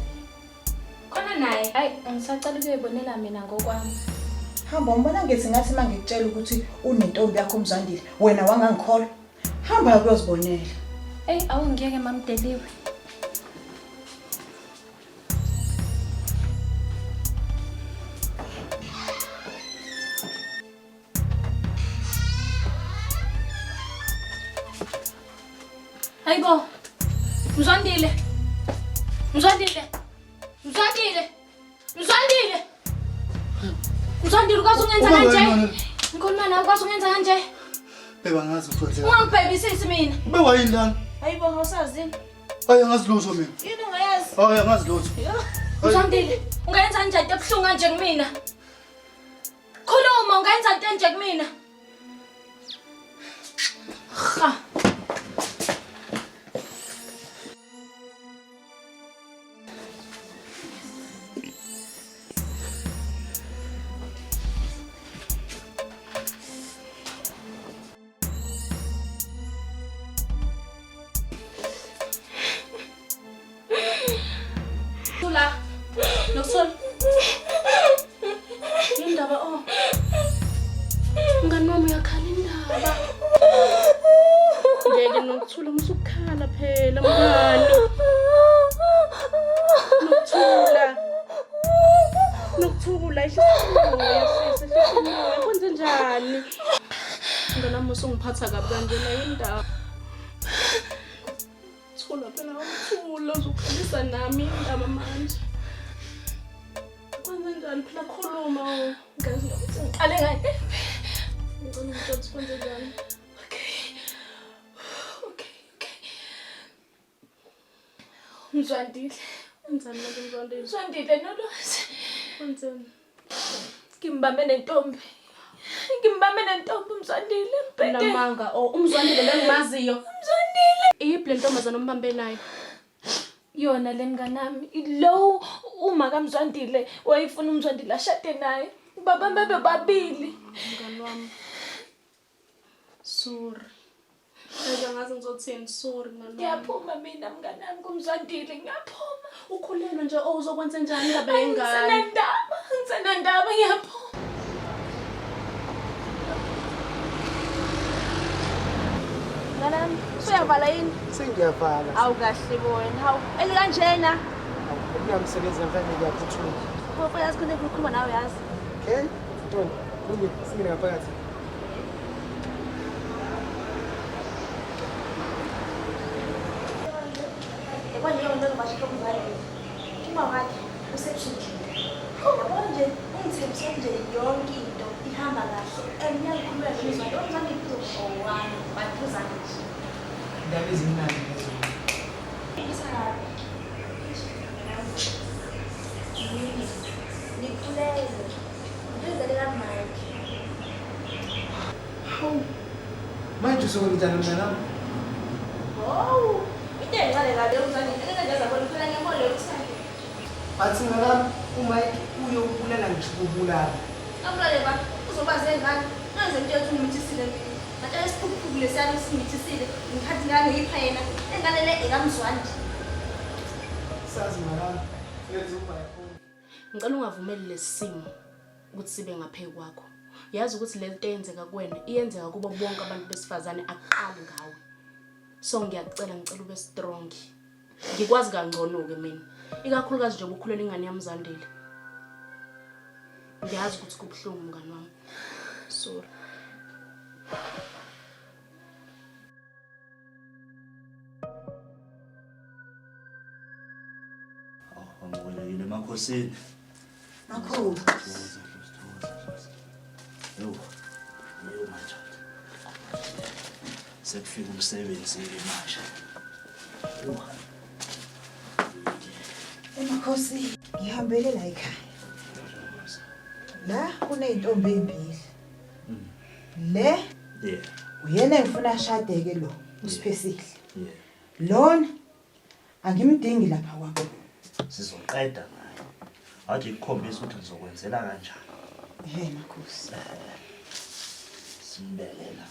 Speaker 6: Khona naye. Hayi ngisacela ukuyibonela mina ngokwami.
Speaker 3: Hamba umbona ngithi ngathi mangikutshela ukuthi unentombi yakho umzandile wena wangangikhola. Hamba ukuyozibonela.
Speaker 6: Hey awungiyeke mamdeliwe. Hayibo. Mzandile. Mzandile. Mzandile. Mzandile. Mzandile ukwazi ungenza kanje? Ngikhuluma nawe ukwazi ungenza kanje?
Speaker 4: Beba ngazi ukuthi
Speaker 6: Ungangibhebhisisi mina.
Speaker 4: ube wayindani?
Speaker 2: Hayibo ngawusazini.
Speaker 4: Hayi angazi lutho mina.
Speaker 2: Yini ungayazi?
Speaker 4: Hayi angazi lutho.
Speaker 6: Mzandile, ungenza nje into ebuhlungu kanje kumina? Khuluma ungenza into enje kumina? Ha. Tula. Noksol. Indaba oh. Ngani wami uyakhala indaba. Ngeke nokuthula musukhala phela mngani. Nokuthula. Nokuthula isimoya sesimoya kwenze njani? Nganami usungiphatha kabi kanjena indaba. Thula phela uthula uzokhalisa nami indaba manje. Kwenze njani phela khuluma ngazi ukuthi ngiqale ngani. Ngicela ukuthi kwenze njani. Okay. Mzwandile. Wenzani manje Mzwandile? Mzwandile nolwazi. Wenzani? Ngimbambe nentombi. Ngimbambe nentombi Mzwandile mpete. Namanga umzwandile lengimaziyo. Mzwandile. Iyiphi le ntombazana ombambe nayo? Yona le mnganami. Lo uma kaMzwandile wayifuna uMzwandile ashade naye. Babambe bebabili. Mngani wami. Sorry. Ngazi ngizothini sorry mngani. Ngiyaphuma mina mnganami kuMzwandile ngiyaphuma. Ukhulelwe nje uzokwenza njani ngabe yengane? Ngisenandaba ngiyaphuma.
Speaker 2: Nganami, uyavala yini?
Speaker 1: Sengiyavala.
Speaker 2: Awu kahle bona. Hawu, elikanjena.
Speaker 1: Kuyamsebenza mfana ngiyaphuthuma.
Speaker 2: Phofu yazi khona ukukhuluma nawe yazi.
Speaker 1: Okay? Ntoni, kunye singena ngaphakathi.
Speaker 2: Kwaleyo nto bashika kumvale. Uma wakhe usebshini. Yabona nje ungithembise nje yonke into hamba kahle ngiyakhulula ngizwa omncane kuzowana bathuzana nje
Speaker 1: indaba ezimnandi lezo
Speaker 2: ngikhulele ngizele kamanje
Speaker 1: hawu manje usokwenzana mntanami
Speaker 2: oh into engale kade umzane engenza bona phela ngiyamole uthande
Speaker 1: bathi mntanami uMike uyobulala ngisho ukubulala
Speaker 2: amlale ba uzobaze ngani nanze into ethi umithisile manje esiphuphuku lesiyana simithisile ngikhathi ngane yiphayena engane le ekamzwani
Speaker 1: sazi mntanami yenza ubhayiphone
Speaker 7: Ngicela ungavumeli lesimo ukuthi sibe ngaphe kwakho. Yazi ukuthi le nto eyenzeka kuwena iyenzeka kubo bonke abantu besifazane aqali ngawe. So ngiyacela ngicela ube strong. Ngikwazi kangcono ke mina. Ikakhulukazi nje ukukhulela ingane yami Zandile. Ngiyazi ukuthi kubhlungu mngani wami. Sorry.
Speaker 4: Ngibulekile emakhosini.
Speaker 3: Makhulu.
Speaker 4: Yo manje. Sekufika umsebenzi manje. Yo.
Speaker 3: Emakhosi ngihambele la ekhaya. La kuneyintombi ezimbili. Le
Speaker 4: Yeah.
Speaker 3: uyena engifuna ashadeke lo usiphesihle.
Speaker 4: Yeah.
Speaker 3: Lona angimdingi lapha kwakho.
Speaker 4: Sizoqeda ngayo. Athi ikukhombisa ukuthi ngizokwenzela kanjani.
Speaker 3: Makhosi.
Speaker 4: Simbelela.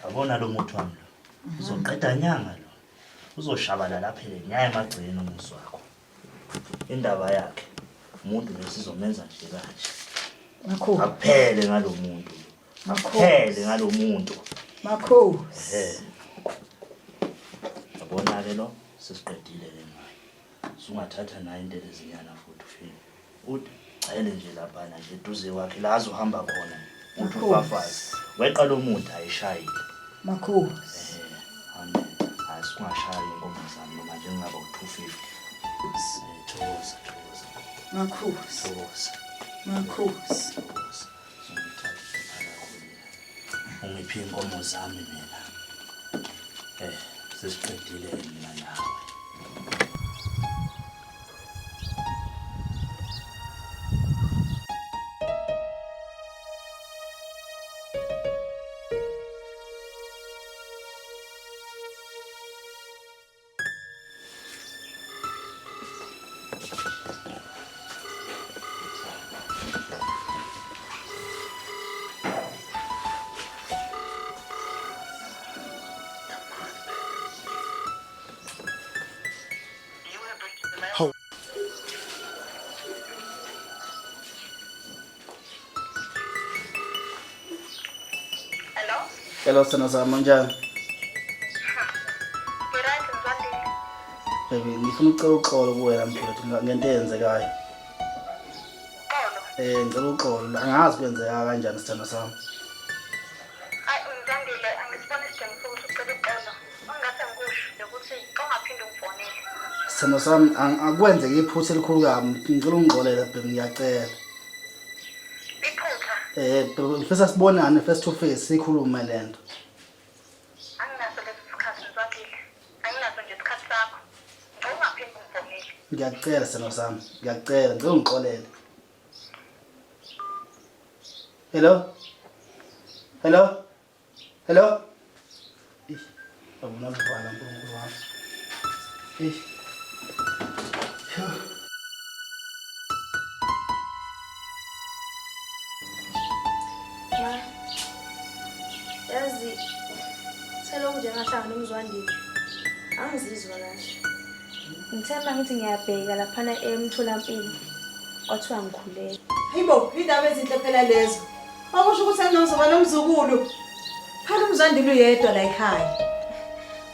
Speaker 4: Yabona lo muthi wami lo. Uzoqeda nyanga lo. Uzoshabala lapha lenyaya emagcini umuzi wakho. Indaba yakhe umuntu lesizomenza nje kanje.
Speaker 3: Makhulu.
Speaker 4: Aphele ngalomuntu. Aphele ngalomuntu.
Speaker 3: Makhulu.
Speaker 4: Yabona ke lo sesiqedile ke manje. Sungathatha nayo into lezinyana futhi ufike. Uthi cele nje lapha nje duze wakhe la azohamba khona. Uthi ufafazi. Weqa lo muntu ayishayile.
Speaker 3: Makhulu.
Speaker 4: Amen. Asikungashaya inkomo zami manje ngingaba u250. Thokoza.
Speaker 3: Makhulu.
Speaker 4: Thokoza.
Speaker 3: Makhulu.
Speaker 4: Ungiphi inkomo zami mina. Sesiqedile mina nawe. Hello sana sama njani? Baby, ngifuna ucela uxolo kuwena mfowethu ngento eyenzekayo. Ngicela uxolo, angazi kwenzeka kanjani sithando sami.
Speaker 11: Hayi ngizandile angisibona isidingo sokuthi ucela uxolo. Ungase ngikusho ukuthi ungaphinde ungifonele.
Speaker 4: Sithando sami akwenzeke iphutha elikhulu kabi, ngicela ungixolele baby ngiyacela.
Speaker 11: Iphutha?
Speaker 4: Ngifisa sibonane face to face sikhulume lento.
Speaker 11: Anginaso lesi sikhathi ngizwakile. Anginaso nje isikhathi sakho. Ngicela ungaphinde ungifonele.
Speaker 4: Ngiyacela sithando sami, ngiyacela ngicela ungixolele. Hello? Abona ngibhala uNkulunkulu wami.
Speaker 2: Yazi selokhu nje ngahlanga nomzwandile angizizwa kahle ngithemba ngithi ngiyabheka laphana emtholampilo kwathiwa ngikhulele
Speaker 3: Hayibo indaba ezinhle phela lezo akusho ukuthi anginozoba nomzukulu phela umzandile uyedwa la ekhaya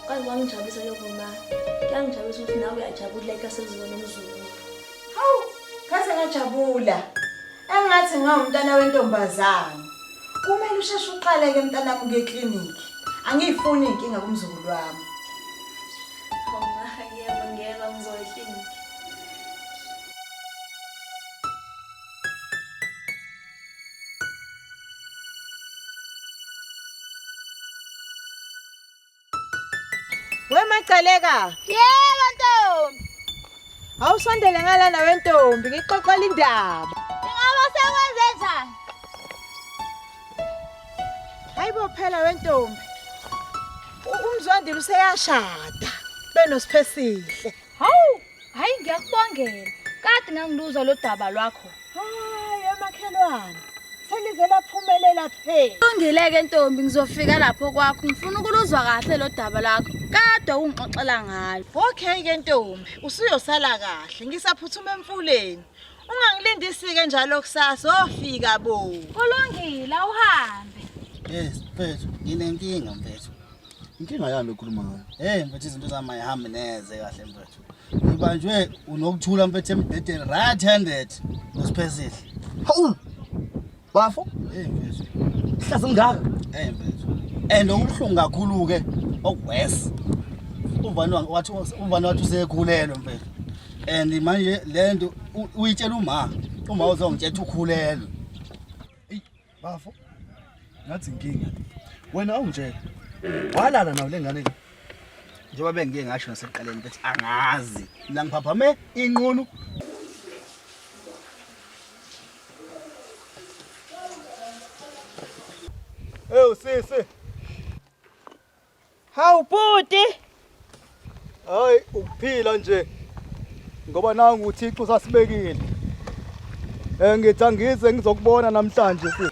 Speaker 2: kwazi wangijabulisa lokho ma kuyangijabulisa ukuthi nawe uyajabula ikaseziwe nomzukulu
Speaker 3: hawu ngase ngajabula engathi ngawumntana wentombazana kumele usheshe uqale ke mntanami kuye ekliniki angiyifuni inkinga kumzukulu wami
Speaker 2: ngiyeba ngizoya ekliniki
Speaker 3: Wemagaleka.
Speaker 2: Yebo ntombi.
Speaker 3: Awusondele ngalana wentombi ngixoxela indaba.
Speaker 2: Ingaba sekwenze njani?
Speaker 3: Hayibo phela wentombi. Umzwandile useyashada. Benosiphesihle.
Speaker 2: Hawu, hayi ngiyakubongela. Kade ngangiluzwa lo daba lwakho.
Speaker 3: Hayi emakhelwane. Selize laphumelela phela.
Speaker 2: Ungileke ntombi ngizofika lapho kwakho. Ngifuna ukuluzwa kahle lo daba lakho. Kade ungixoxela ngalo.
Speaker 3: Okay ke ntombi, usuyosala kahle. Ngisaphuthuma emfuleni. Ungangilindisi ke njalo kusasa ofika bo.
Speaker 2: Kulungile uhambe.
Speaker 4: Yes, Bethu, nginenkinga mfethu.
Speaker 12: Inkinga yami ekhuluma ngayo.
Speaker 4: Mfethu izinto zami ayihambi neze kahle mfethu. Ngibanjwe unokuthula mfethu embedeni right handed ngosiphezile.
Speaker 12: Hawu. Bafo?
Speaker 4: Mfethu.
Speaker 12: Ihlazo ngaka.
Speaker 4: Mfethu. And okubuhlungu kakhulu ke okwes. Uvani wathi usekhulelwe mfethu. And manje lento uyitshela uma uzongitshela ukhulelwe.
Speaker 12: Bafo. Ngathi inkinga. Wena awungitshela. Walala nawo lengane le.
Speaker 4: Njengoba bengike ngasho nasekuqaleni bethi angazi. La ngiphaphame inqunu.
Speaker 12: Sisi.
Speaker 3: Hawu bhuti.
Speaker 12: Hayi ukuphila nje. Ngoba nangu uThixo sasibekile. Ngithi angize ngizokubona namhlanje sisi.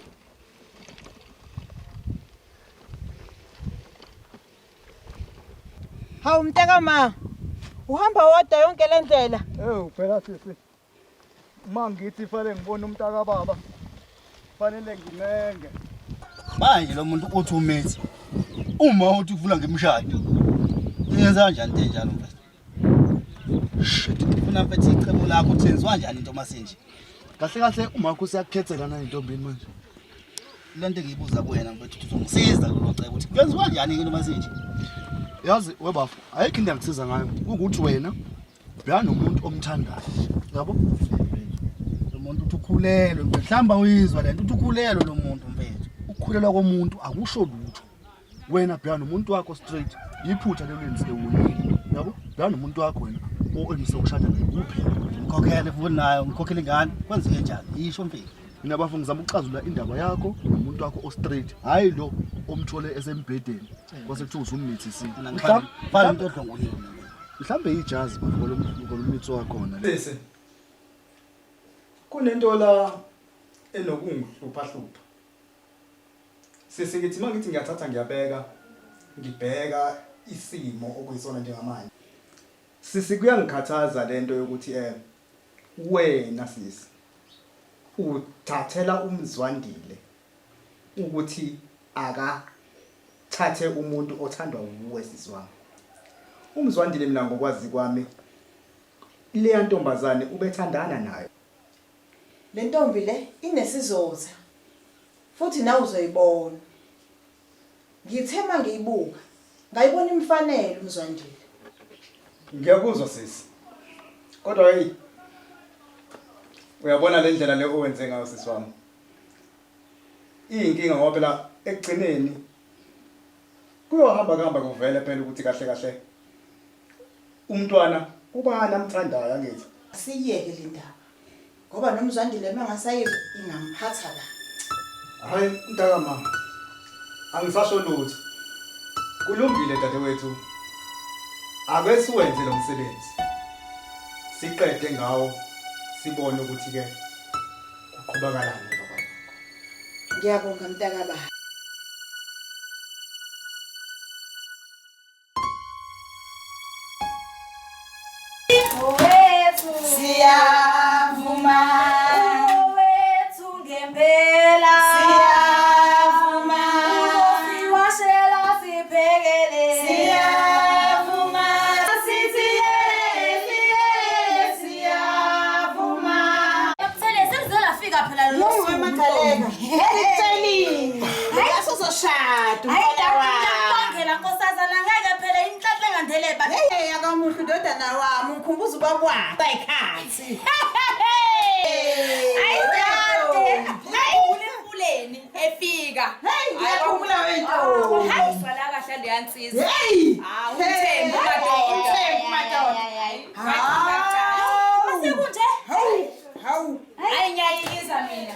Speaker 3: Hawu mntaka ma. Uhamba wodwa yonke le ndlela.
Speaker 12: Phela sisi. Mangithi fanele ngibone umntaka baba. Fanele ngimenge.
Speaker 4: Manje lo muntu uthi umethi. Uma uthi uvula ngemshado. Uyenza kanjani into enjalo mfethu?
Speaker 12: Shit.
Speaker 4: Ufuna mfethu ichebo lakho uthenziwa kanjani into masenje?
Speaker 12: Kahle kahle uma kusiyakhethela na intombini manje.
Speaker 4: Lento engiyibuza kuwena mfethu uzongisiza lo cebo ukuthi kwenziwa kanjani into masenje?
Speaker 12: Yazi webafo, ayikho into engisiza ngayo. Ukuthi wena bheka nomuntu omthandayo. Yabo?
Speaker 4: Lo muntu uthi ukhulelwe mhlamba uyizwa lento uthi ukhulelwe lo muntu mfethu.
Speaker 12: Ukukhulelwa komuntu akusho lutho. Wena bheka nomuntu wakho straight. Iphutha lelenzile wonke. Yabo? Bheka nomuntu wakho wena oemse ukushada naye kuphela.
Speaker 4: Ngikhokhele futhi nayo ngikhokhele ingane kwenzeke njani? Yisho mfethu.
Speaker 12: Mina bafo ngizama ukuxazula indaba yakho nomuntu wakho o-straight. Hayi lo omthole esembedeni. Kwase kuthiwa usummithi isini.
Speaker 4: Mhlawumbe into odlongolile.
Speaker 12: Mhlambe ijazi bafo ngolommitho wakhona.
Speaker 13: Bese. Kunento la enokungihlupha hlupha. Sesikithi mangithi ngiyathatha ngibheka isimo okuyisona njengamanje. Sisi kuyangikhathaza lento yokuthi wena sisi uthathela umzwandile ukuthi akathathe umuntu othandwa uwe sisi wami. Umzwandile mina ngokwazi kwami leya ntombazane ubethandana nayo.
Speaker 3: Le ntombi le inesizotha. Futhi nawe uzoyibona. Ngithema ngiyibuka. Ngayibona imfanele umzwandile.
Speaker 13: Ngiyakuzwa sisi. Kodwa hey uyabona le ndlela le owenze ngayo sisi wami. Inkinga ngoba phela ekugcineni kuyohamba kuvele phela ukuthi kahle umntwana uba namthandayo angithi.
Speaker 3: Siyeke le ndaba. Ngoba nomzwandile mangasayizwa ingamphatha la.
Speaker 13: Hayi mntaka mama. Angisasho lutho. Kulungile dadewethu. Ake siwenze lo msebenzi. Siqede ngawo sibone ukuthi ke kuqhubakala nini baba.
Speaker 3: Ngiyabonga mntaka baba.
Speaker 2: Owethu siyavuma. Owethu ngempela siyavuma. Usiwashela siphekele siyavuma. Sithi siyavuma. Yakuthele sengizela fika phela lo
Speaker 3: suku emagaleka. Ngithelile. Hayi uzoshada umfana wami.
Speaker 2: Ngiyakubongela nkosazana ngeke phela inhlanhla engandele ba.
Speaker 3: Hey akamuhle indodana wami ukhumbuza ubabwakhe bayikhathi.
Speaker 2: Ayidade. Hayi ulempuleni.
Speaker 14: efika.
Speaker 3: Hey, ngiyakhumbula wento.
Speaker 14: Hayi swala kahle leya nsizwa.
Speaker 3: Hey.
Speaker 14: Umthembu madoda.
Speaker 3: Umthembu madoda.
Speaker 14: Masekunje.
Speaker 3: Hawu.
Speaker 14: Hayi ngiyayiza mina.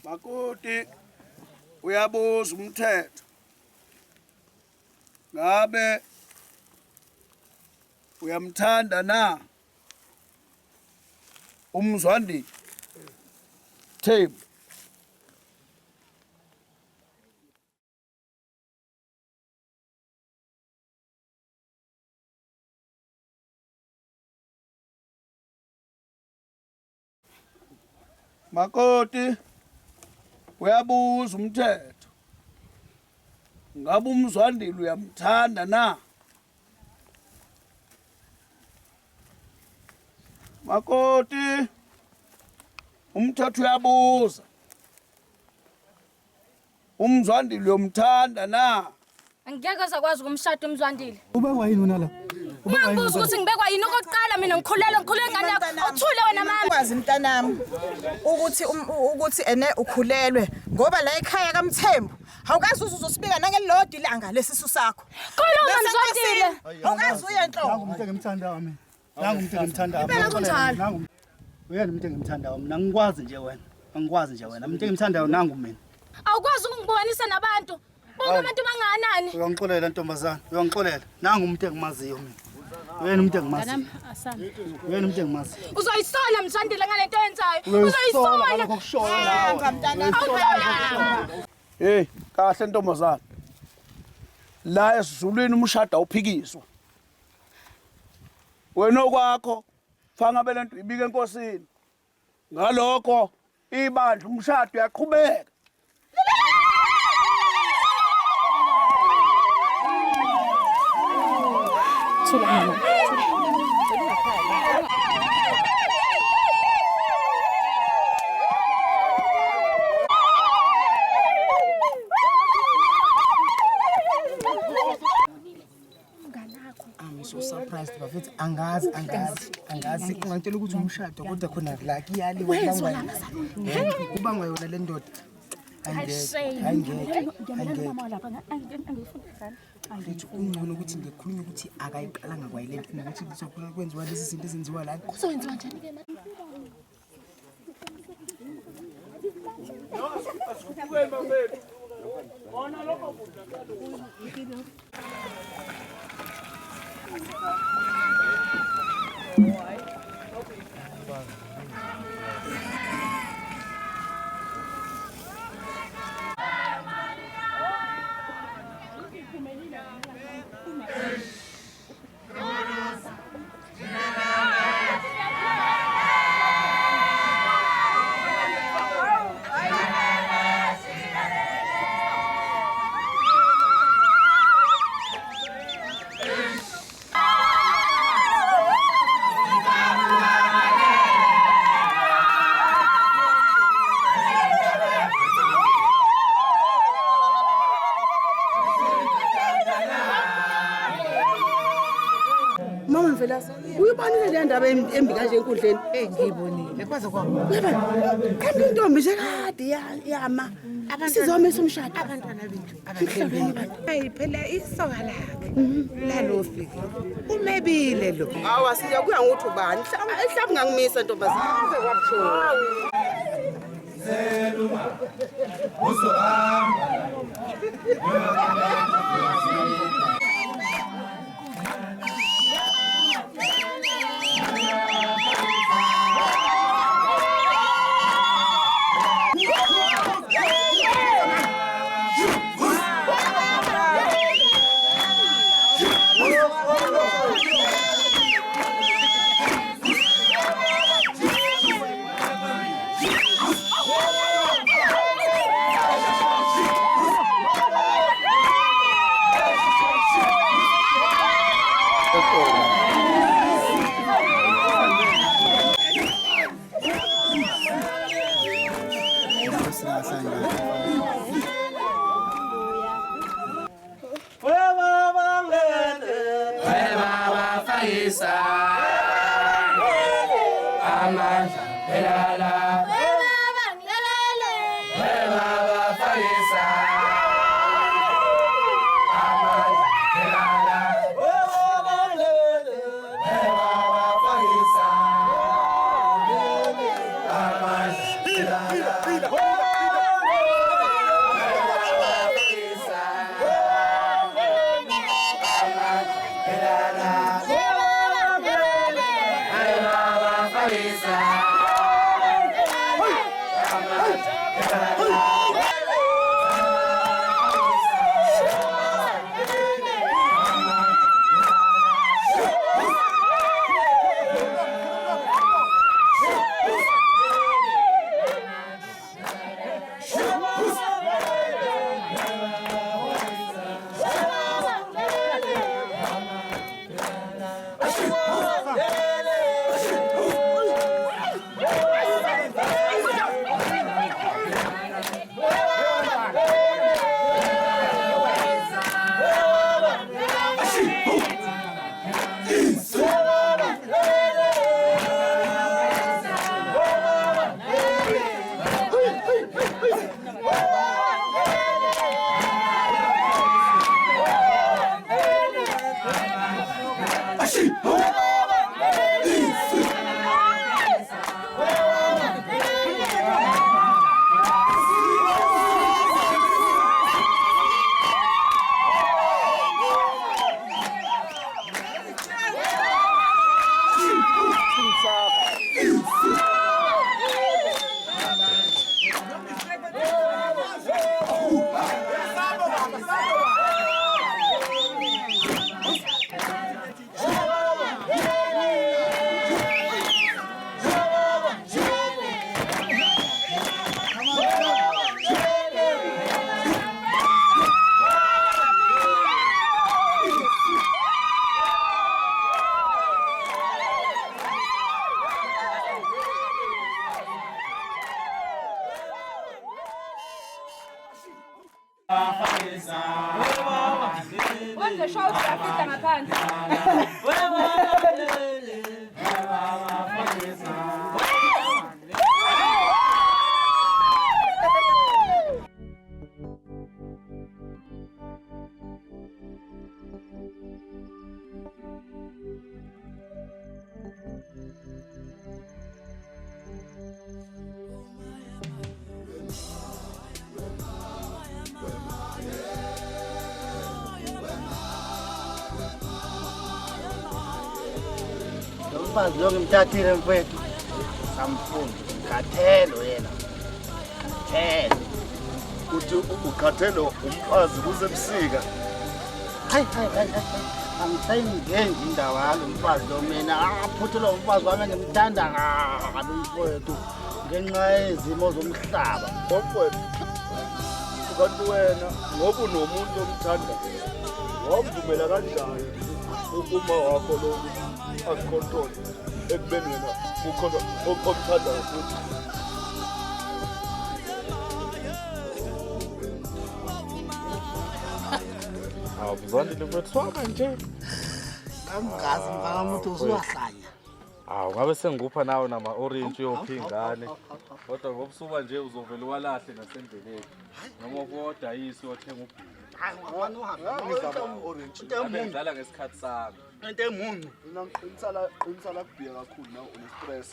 Speaker 15: Makoti uyabuza umthetho. Ngabe uyamthanda na umzwandile? Thembu Makoti uyabuza umthetho. Ngabe uMzwandile uyamthanda na? Makoti umthetho uyabuza. UMzwandile uyamthanda na?
Speaker 6: Angeke zakwazi ukumshada uMzwandile.
Speaker 12: Ubekwa yini wena la?
Speaker 6: Ngiyabuza ukuthi ngibekwa yini okokuqala mina ngikhulele ngane yakho. Uthule wena mama.
Speaker 3: Kwazi mntanami ukuthi ene ukhulelwe ngoba la ekhaya kaMthembu awukazi uzosibika nangelilodwa ilanga lesisu sakho.
Speaker 6: Khuluma Mzwandile.
Speaker 3: Awukazi uyenhloko.
Speaker 12: Nangu umuntu engimthandayo mina. Nangu umuntu engimthandayo.
Speaker 6: Impela kunjalo.
Speaker 12: Uyena umuntu engimthandayo mina. Angikwazi nje wena. Angikwazi nje wena. Umuntu engimthandayo nangu mina.
Speaker 6: Awukwazi ukungibonisa nabantu. Bonke abantu banganani.
Speaker 12: Uyangixolela ntombazana. Uyangixolela. Nangu umuntu engimaziyo mina. Uyena umuntu engimaziyo. Uyena umuntu engimaziyo.
Speaker 6: Uzoyisola Mzwandile ngalento yenzayo. Uzoyisola.
Speaker 15: Hey, kahle ntombazana. La esiZulwini umshado awuphikiswa. Wena okwakho fanga belento ibike enkosini. Ngalokho ibandla umshado uyaqhubeka.
Speaker 1: I'm so surprised bafethu angazi ungangitshela ukuthi umshado kodwa khona lucky iyali kubangwa yona le ndoda angeke ungcono ukuthi ngikhulume ukuthi akayiqalanga kwayilento nokuthi kuzokhona kwenziwa lezi zinto ezenziwa la
Speaker 6: kuzowenziwa njani ke
Speaker 16: Uyibonile le ndaba embi kanje enkundleni?
Speaker 1: Ngiyibonile kwaze kwaba.
Speaker 16: Kanti intombi sekade yama sizome somshado
Speaker 1: abantwana bethu hey phela isoka lakhe lalofika umebile lo
Speaker 16: hawa siya kuya ngokuthi ubani mhlawumbe ngangimisa ntombazana
Speaker 8: Zeluma uzohamba
Speaker 2: Wenze show siyafika ngaphandle.
Speaker 4: Umfazi lo ngimthathile mfethu. Samfundi, ngathelo yena. Ngathelo.
Speaker 12: Uthi ukhathelo umfazi kusebusika.
Speaker 4: Hayi. Angisayingenzi indaba yalo mfazi lo mina. Aphuthela umfazi wami ngimthanda kabi mfethu. Ngenxa yezimo zomhlaba.
Speaker 12: Mfethu. Kanti wena ngoba unomuntu omthanda. Wamvumela kanjani uma wakho lo akucontrol ekubeni wena ukhona okumthanda futhi.
Speaker 17: Abazali lobethwaka nje.
Speaker 4: Angazi mfakamuntu usuwahlanya.
Speaker 17: Ngabe sengikupha nawe nama orange yophingane. Kodwa ngobusuba nje uzovela walahle nasendleleni. Noma kodayisi yothenga ubhili.
Speaker 4: Ngwana uhamba ngizama orange.
Speaker 17: Ngidlala ngesikhathi sami.
Speaker 4: Into emuncu.
Speaker 12: Mina ngisala kubhiya kakhulu nawe une-stress.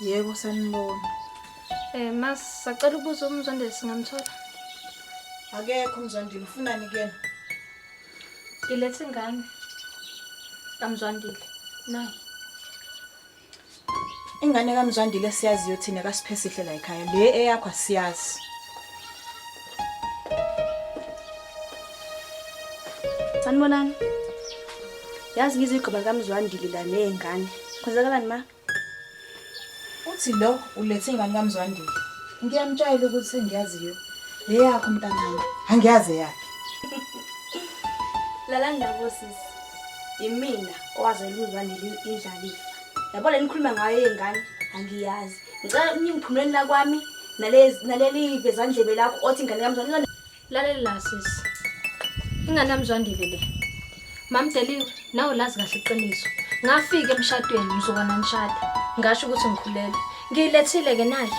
Speaker 3: Yebo sanibona.
Speaker 6: Mas sacela ukubuza umzondeli singamthola.
Speaker 3: Akekho umzondeli ufunani kuyena?
Speaker 6: Ngilethe ingane. Kamzwandile. Nayi.
Speaker 3: Ingane kaMzwandile siyaziyo thina kaSiphesihle la ekhaya. Le eyakho asiyazi.
Speaker 2: Sanibonani. Yazi ngizigqoba kaMzwandile la nezingane. Kwenzakalani ma?
Speaker 3: Uthi lo ulethe ingane kaMzwandile. Ngiyamtshayela ukuthi ngiyaziyo. Le yakho mntanami. Angiyazi yakhe.
Speaker 2: Lalani labo sisi. Imina owazela uMzwandile indlalifa. Yabo le nikhuluma ngayo yengane angiyazi. Ngicela ningiphumuleni la kwami naleli bezandlebe lakho othi ingane kaMzwandile.
Speaker 6: Lalela la sisi. Ingane kaMzwandile le. Mamdeliwe nawe lazi kahle iqiniso. Ngafika emshadweni ngizokana nishada. Ngasho ukuthi ngikhulele. Ngilethile ke nayi.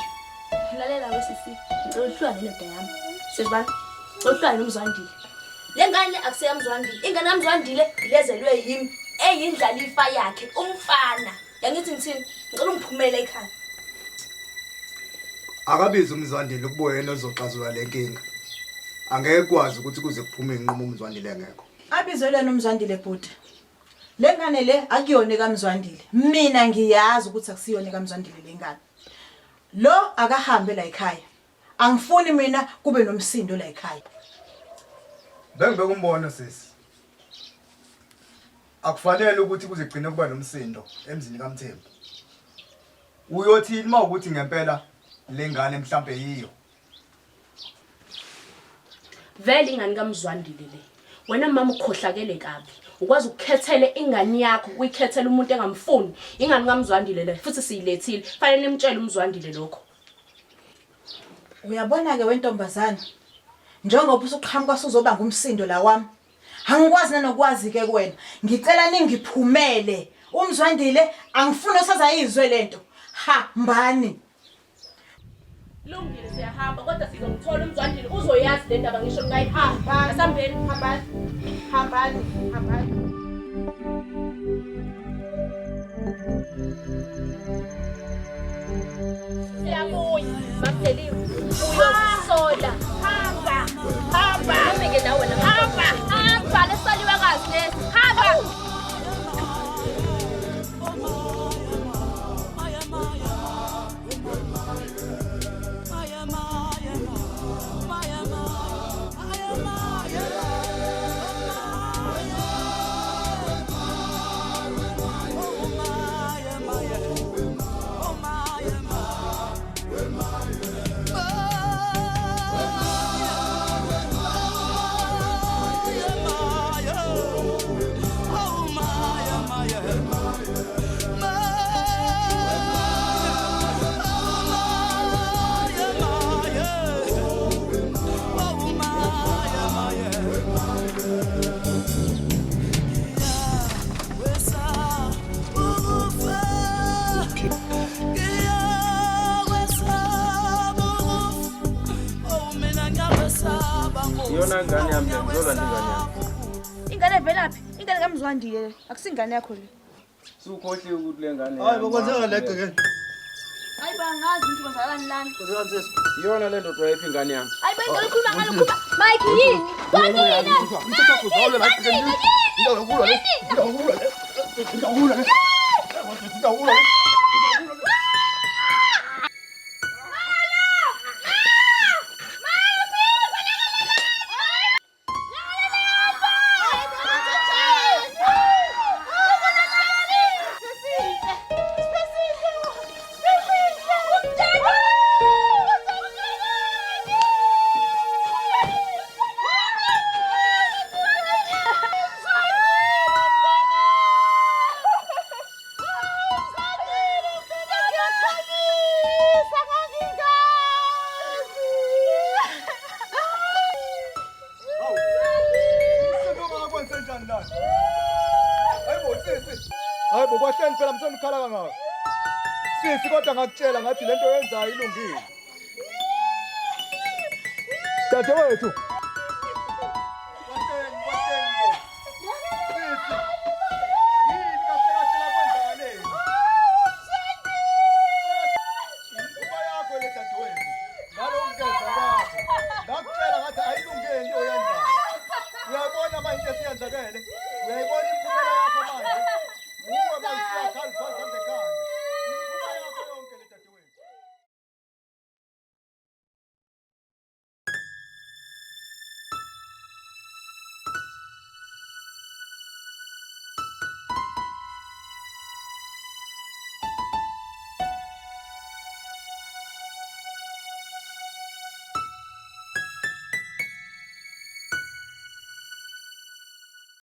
Speaker 2: Lalela wesisi. Ngicela nenoda yami. Sizwana. Ngicela noMzwandile. Le ngane akuseyamzwandile. Ingane kaMzwandile lezelwe yimi eyindlalifa yakhe umfana. Yangithi ngithini? Ngicela ungiphumele ekhaya.
Speaker 13: Akabiza uMzwandile ukuba yena ozoxazula le nkinga. Angeke kwazi ukuthi kuze kuphume inqumo uMzwandile engekho.
Speaker 3: Abizelwe noMzwandile bhuti. Le ngane le akuyona kaMzwandile. Mina ngiyazi ukuthi akusiyona kaMzwandile le ngane. Lo akahambe la ekhaya. Angifuni mina kube nomsindo la ekhaya.
Speaker 13: Bengibeka umbono sisi. Akufanele ukuthi kuze kugcine kuba nomsindo emzini kaMthembu. Uyothini mawukuthi ngempela lengane mhlambe yiyo.
Speaker 7: Vele ingane kaMzwandile le. Wena mama ukhohlakele kabi. Ukwazi ukukhethele ingane yakho uyikhethele umuntu engamfuni. Ingane kaMzwandile le futhi siyilethile. Fanele nimtshele uMzwandile lokho.
Speaker 3: Uyabona ke wentombazana. Njengoba usuqhamuka uzoba ngumsindo la wami. Angikwazi nanokwazi ke kuwena. Ngicela ningiphumele. uMzwandile angifuni usazayizwe lento. Hambani.
Speaker 7: Lungile siyahamba kodwa sizomthola uMzwandile uzoyazi le ndaba ngisho ngayihamba. Asambeni hambani.
Speaker 3: Hambani.
Speaker 7: Siyabuya, Mamdeliwe. Uyosola. Hamba. Hambe ke nawe la. Hamba lesaliwe kazi lesi. Hamba.
Speaker 9: ingane yami le ngizolanda ingane yami.
Speaker 2: Ingane velaphi? Ingane kaMzwandile. Akusingane yakho le.
Speaker 9: Sukhohliwe ukuthi le ngane.
Speaker 12: Hayi bokwenzeka leqe ke.
Speaker 2: Hayi bangazi into bazalani lana.
Speaker 12: Kwenzeka nsesi.
Speaker 9: Iyona le ndoda wayephi ingane yami.
Speaker 2: Hayi bayingane khuluma ngalo kuba Mike yini? Kodina.
Speaker 12: Umthetho kuzawule la iqike nini? Indawo yokulwa le. Indawo yokulwa le. Indawo yokulwa le. Indawo yokulwa le.
Speaker 18: Hayi bokwahleni phela msonukhala kangaka. Sisi kodwa ngakutshela ngathi lento yenzayo ilungile. Dadewethu,